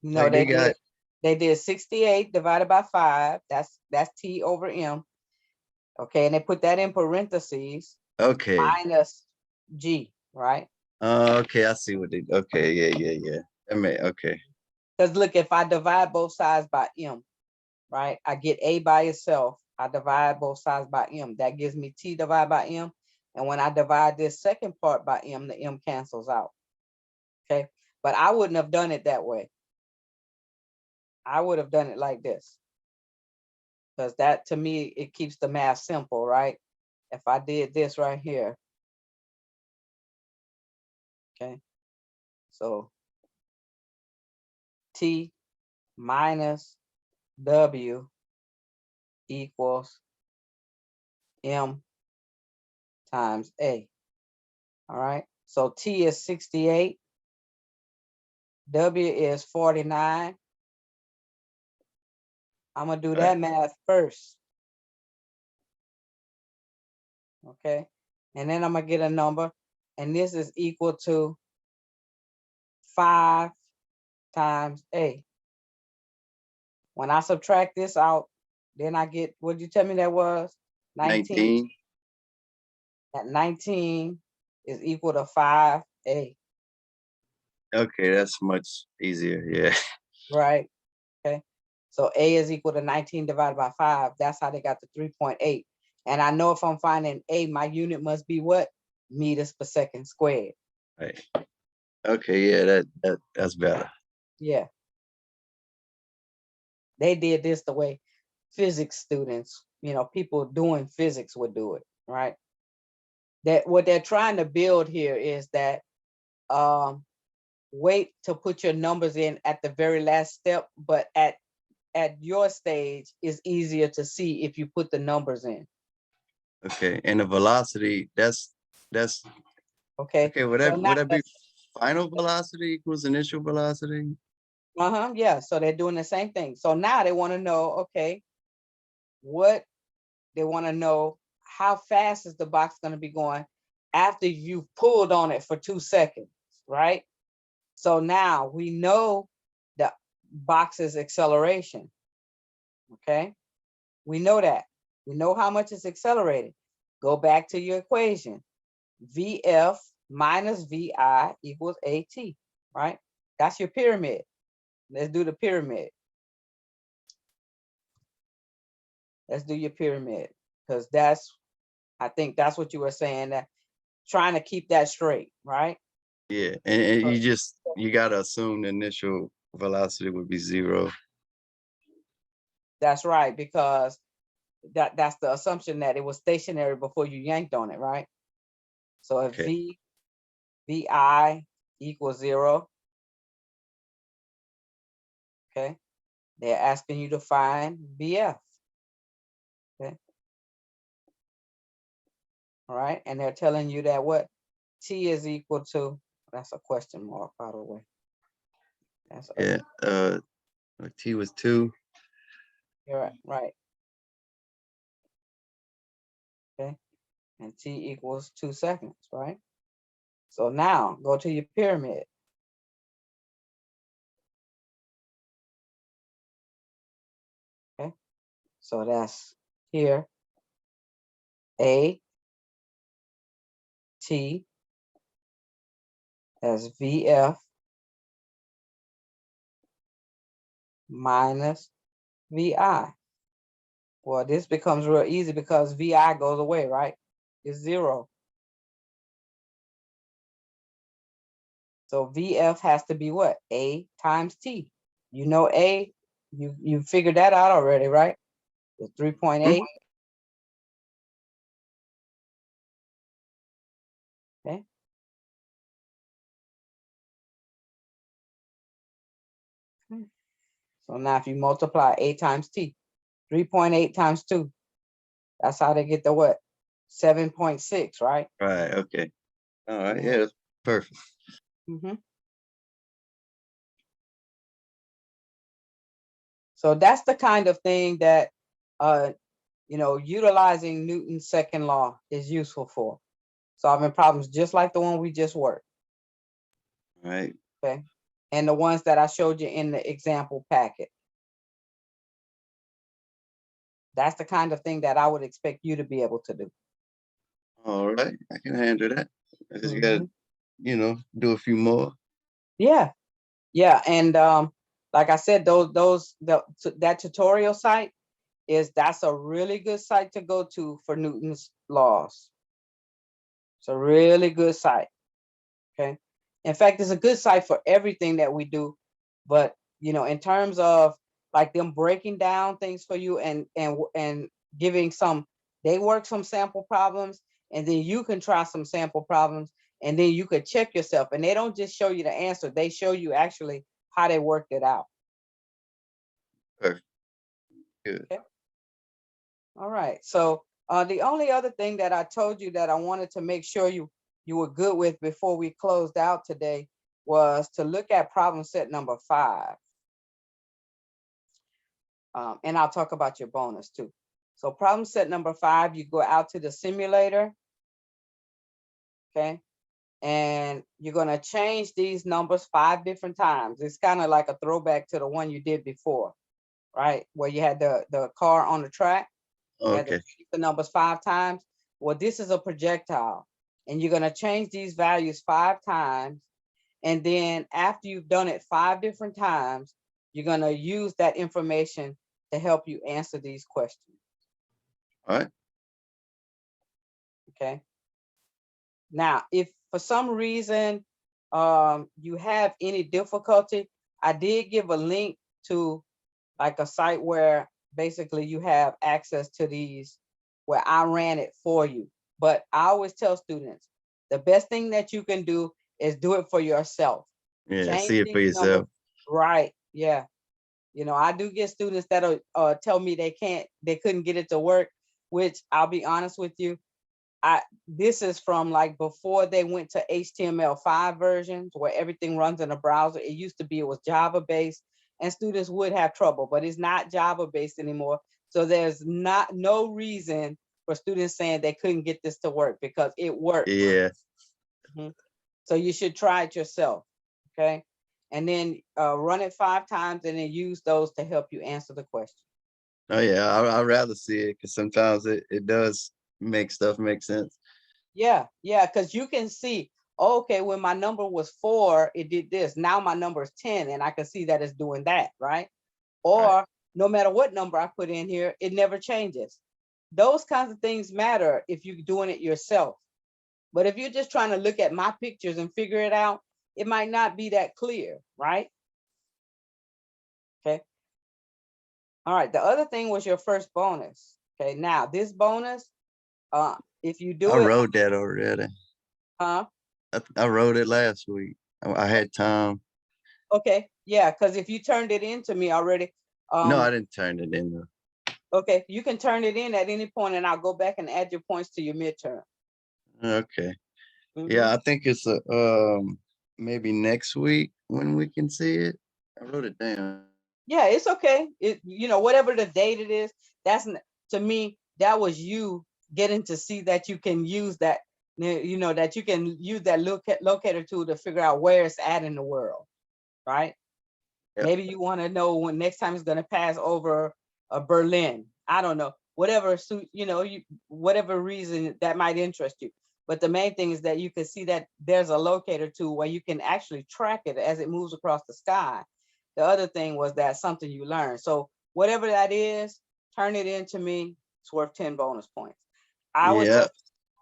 No, Like they did 68 divided by 5. That's T over M. Okay, and they put that in parentheses okay. minus G, right? Okay, I see what they. Okay, yeah. That may okay. Because look, if I divide both sides by M, right? I get A by itself. I divide both sides by M. That gives me T divided by M. And when I divide this second part by M, the M cancels out. Okay, but I wouldn't have done it that way. I would have done it like this. Because that, to me, it keeps the math simple, right? If I did this right here, okay, so T minus W equals M times A, all right? So T is 68, W is 49. I'm gonna do that math first, okay? And then I'm gonna get a number, and this is equal to 5 times A. When I subtract this out, then I get, what did you tell me that was? 19. That 19 is equal to 5A. Okay, that's much easier. Yeah. Right, okay? So A is equal to 19 divided by 5. That's how they got the 3.8. And I know if I'm finding A, my unit must be what? Meters per second squared. Right. Okay, yeah, that's better. Yeah. They did this the way physics students, people doing physics would do it, right? That what they're trying to build here is that wait to put your numbers in at the very last step, but at your stage is easier to see if you put the numbers in. Okay, and the velocity, that's Okay. okay. Would So that be final velocity equals initial velocity? yeah. So they're doing the same thing. So now they want to know, okay, they want to know how fast is the box going to be going after you've pulled on it for 2 seconds, right? So now we know the box's acceleration. Okay, we know that. We know how much it's accelerated. Go back to your equation. VF minus VI equals AT, right? That's your pyramid. Let's do the pyramid. Let's do your pyramid, because I think that's what you were saying, that trying to keep that straight, right? Yeah, and you gotta assume the initial velocity would be 0. That's right, because that's the assumption that it was stationary before you yanked on it, right? So if Okay. VI equals 0, okay, they're asking you to find VF. Okay. All right, and they're telling you that what T is equal to, that's a question mark, by the way. That's Yeah. T was 2. You're right. Okay, and T equals 2 seconds, right? So now go to your pyramid. Okay, So that's here, A T, that's VF minus VI. Well, this becomes real easy because VI goes away, right? It's 0. So VF has to be what? A times T. You know A, you figured that out already, right? The 3.8. Okay. So now if you multiply A times T, 3.8 times 2, that's how they get the what? 7.6, right? Right. Okay. All right. Yeah, that's perfect. Mm-hmm. So that's the kind of thing that, utilizing Newton's second law is useful for solving problems just like the one we just worked. Right. Okay. And the ones that I showed you in the example packet. That's the kind of thing that I would expect you to be able to do. All right. I can handle that. I just Mhm. gotta, do a few more. Yeah. Yeah. And like I said, that tutorial site that's a really good site to go to for Newton's laws. It's a really good site. Okay. In fact, it's a good site for everything that we do. But in terms of like them breaking down things for you and giving they work some sample problems, and then you can try some sample problems, and then you could check yourself. And they don't just show you the answer; they show you actually how they worked it out. Perfect. Good. Okay. All right. So the only other thing that I told you that I wanted to make sure you were good with before we closed out today was to look at problem set number 5. And I'll talk about your bonus too. So problem set number 5, you go out to the simulator, okay? And you're gonna change these numbers 5 different times. It's kind of like a throwback to the one you did before, right? Where you had the car on the track, you had to Okay. change the numbers 5 times. Well, this is a projectile, and you're gonna change these values 5 times. And then after you've done it 5 different times, you're gonna use that information to help you answer these questions. All right. Okay. Now, if for some reason you have any difficulty, I did give a link to like a site where basically you have access to these where I ran it for you. But I always tell students, the best thing that you can do is do it for yourself. Yeah. Change See it for these numbers. yourself. Right. Yeah. I do get students that'll tell me they couldn't get it to work, which I'll be honest with you. This is from like before they went to HTML5 versions where everything runs in a browser. It used to be it was Java based, and students would have trouble, but it's not Java based anymore. So there's no reason for students saying they couldn't get this to work because it works. Yeah. Mhm. So you should try it yourself, okay? And then run it 5 times and then use those to help you answer the question. Oh yeah. I'd rather see it because sometimes it does make stuff make sense. Yeah, because you can see, okay, when my number was 4, it did this. Now my number is 10, and I can see that it's doing that, right? Right. Or no matter what number I put in here, it never changes. Those kinds of things matter if you're doing it yourself. But if you're just trying to look at my pictures and figure it out, it might not be that clear, right? Okay. All right. The other thing was your first bonus. Okay. Now this bonus, if you I do it, wrote that already. huh? I wrote it last week. I had time. Okay. Yeah, because if you turned it in to me already, No, um, I didn't turn it in though. okay, you can turn it in at any point, and I'll go back and add your points to your midterm. Okay. Hmm. Yeah, I think it's maybe next week when we can see it. I wrote it down. Yeah, it's okay. Whatever the date it is, to me, that was you getting to see that you can use that, that you can use that locator tool to figure out where it's at in the world, right? Yep. Maybe you want to know when next time it's going to pass over Berlin. I don't know, whatever suit, whatever reason that might interest you. But the main thing is that you can see that there's a locator tool where you can actually track it as it moves across the sky. The other thing was that something you learned. So whatever that is, turn it into me. It's worth 10 bonus points. Yeah,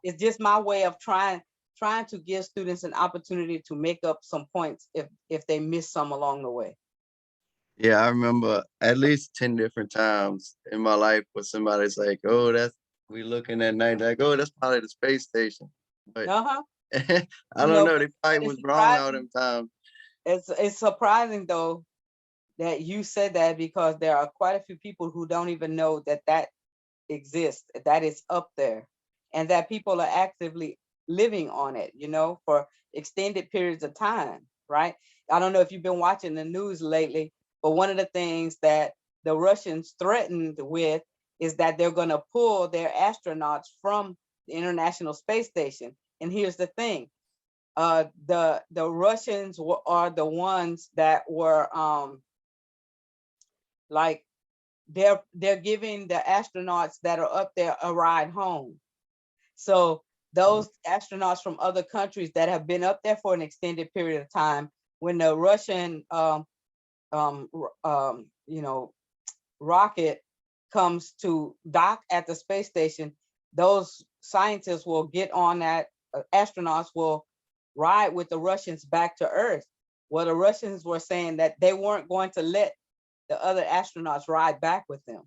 It's just my way of trying to give students an opportunity to make up some points if they miss some along the way. yeah. I remember at least 10 different times in my life where somebody's like, "Oh, that's we looking at night." Like, "Oh, that's probably the space station." But Uh-huh. I don't know. They But probably it's was wrong all surprising. them times. It's surprising though that you said that, because there are quite a few people who don't even know that that exists, that is up there, and that people are actively living on it, for extended periods of time, right? I don't know if you've been watching the news lately, but one of the things that the Russians threatened with is that they're going to pull their astronauts from the International Space Station. And here's the thing, the Russians are the ones that were like they're giving the astronauts that are up there a ride home. So those astronauts from other countries that have been up there for an extended period of time, when the Russian um, you know, rocket comes to dock at the space station, those scientists will get on that, astronauts will ride with the Russians back to Earth. Well, the Russians were saying that they weren't going to let the other astronauts ride back with them.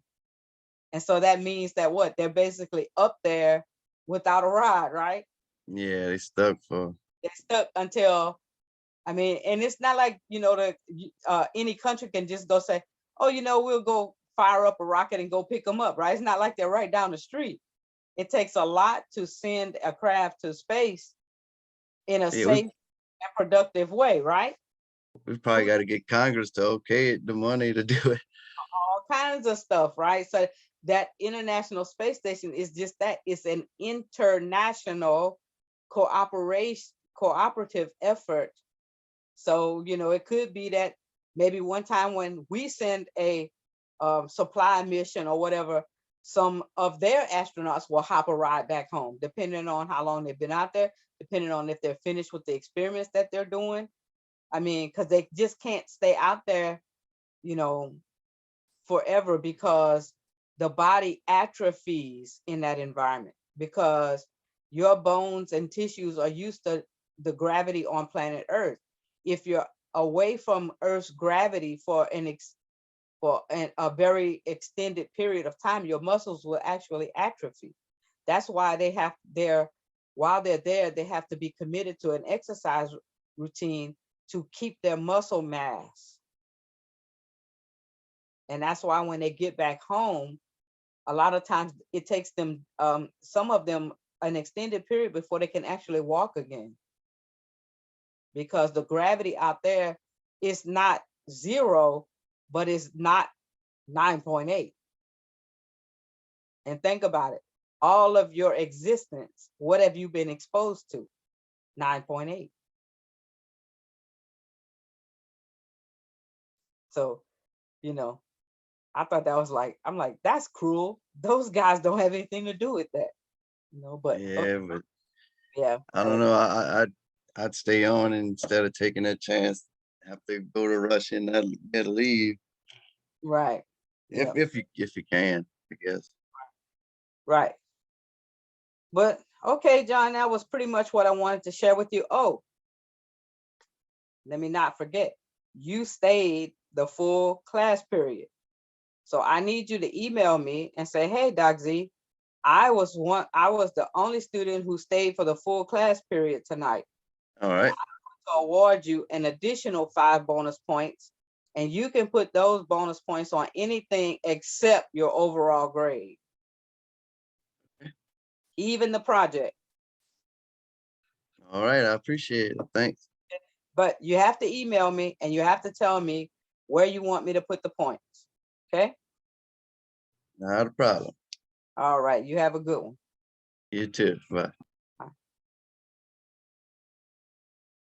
And so that means that what? They're basically up there without a ride, right? Yeah, they stuck for. They're stuck until, I mean, and it's not like, any country can just go say, oh, we'll go fire up a rocket and go pick them up, right? It's not like they're right down the street. It takes a lot to send a craft to space in a Yeah, safe and productive way, right? we probably got to get Congress to okay it, the money to do it. All kinds of stuff, right? So that International Space Station is just that, it's an international cooperative effort. So, it could be that maybe one time when we send a supply mission or whatever, some of their astronauts will hop a ride back home, depending on how long they've been out there, depending on if they're finished with the experiments that they're doing. I mean, because they just can't stay out there, you know, forever, because the body atrophies in that environment, because your bones and tissues are used to the gravity on planet Earth. If you're away from Earth's gravity for a very extended period of time, your muscles will actually atrophy. That's why while they're there, they have to be committed to an exercise routine to keep their muscle mass. And that's why when they get back home, a lot of times it takes them, some of them, an extended period before they can actually walk again, because the gravity out there is not 0, but it's not 9.8. And think about it, all of your existence, what have you been exposed to? 9.8. So, you know, I thought that was like, I'm like, that's cruel. Those guys don't have anything to do with that, but okay, Yeah, but yeah, I don't but know. I'd stay on instead of taking that chance. Have to go to Russia and not get to leave right. Yeah, if you can, I guess. right. But okay, John, that was pretty much what I wanted to share with you. Oh, let me not forget, you stayed the full class period. So I need you to email me and say, hey, Doc Z, I was the only student who stayed for the full class period tonight. All And right. I'm going to award you an additional 5 bonus points. And you can put those bonus points on anything except your overall grade, even the project. All right. I appreciate it. Thanks. But you have to email me and you have to tell me where you want me to put the points. Okay? Not a problem. All right. You have a good one. You too. Bye.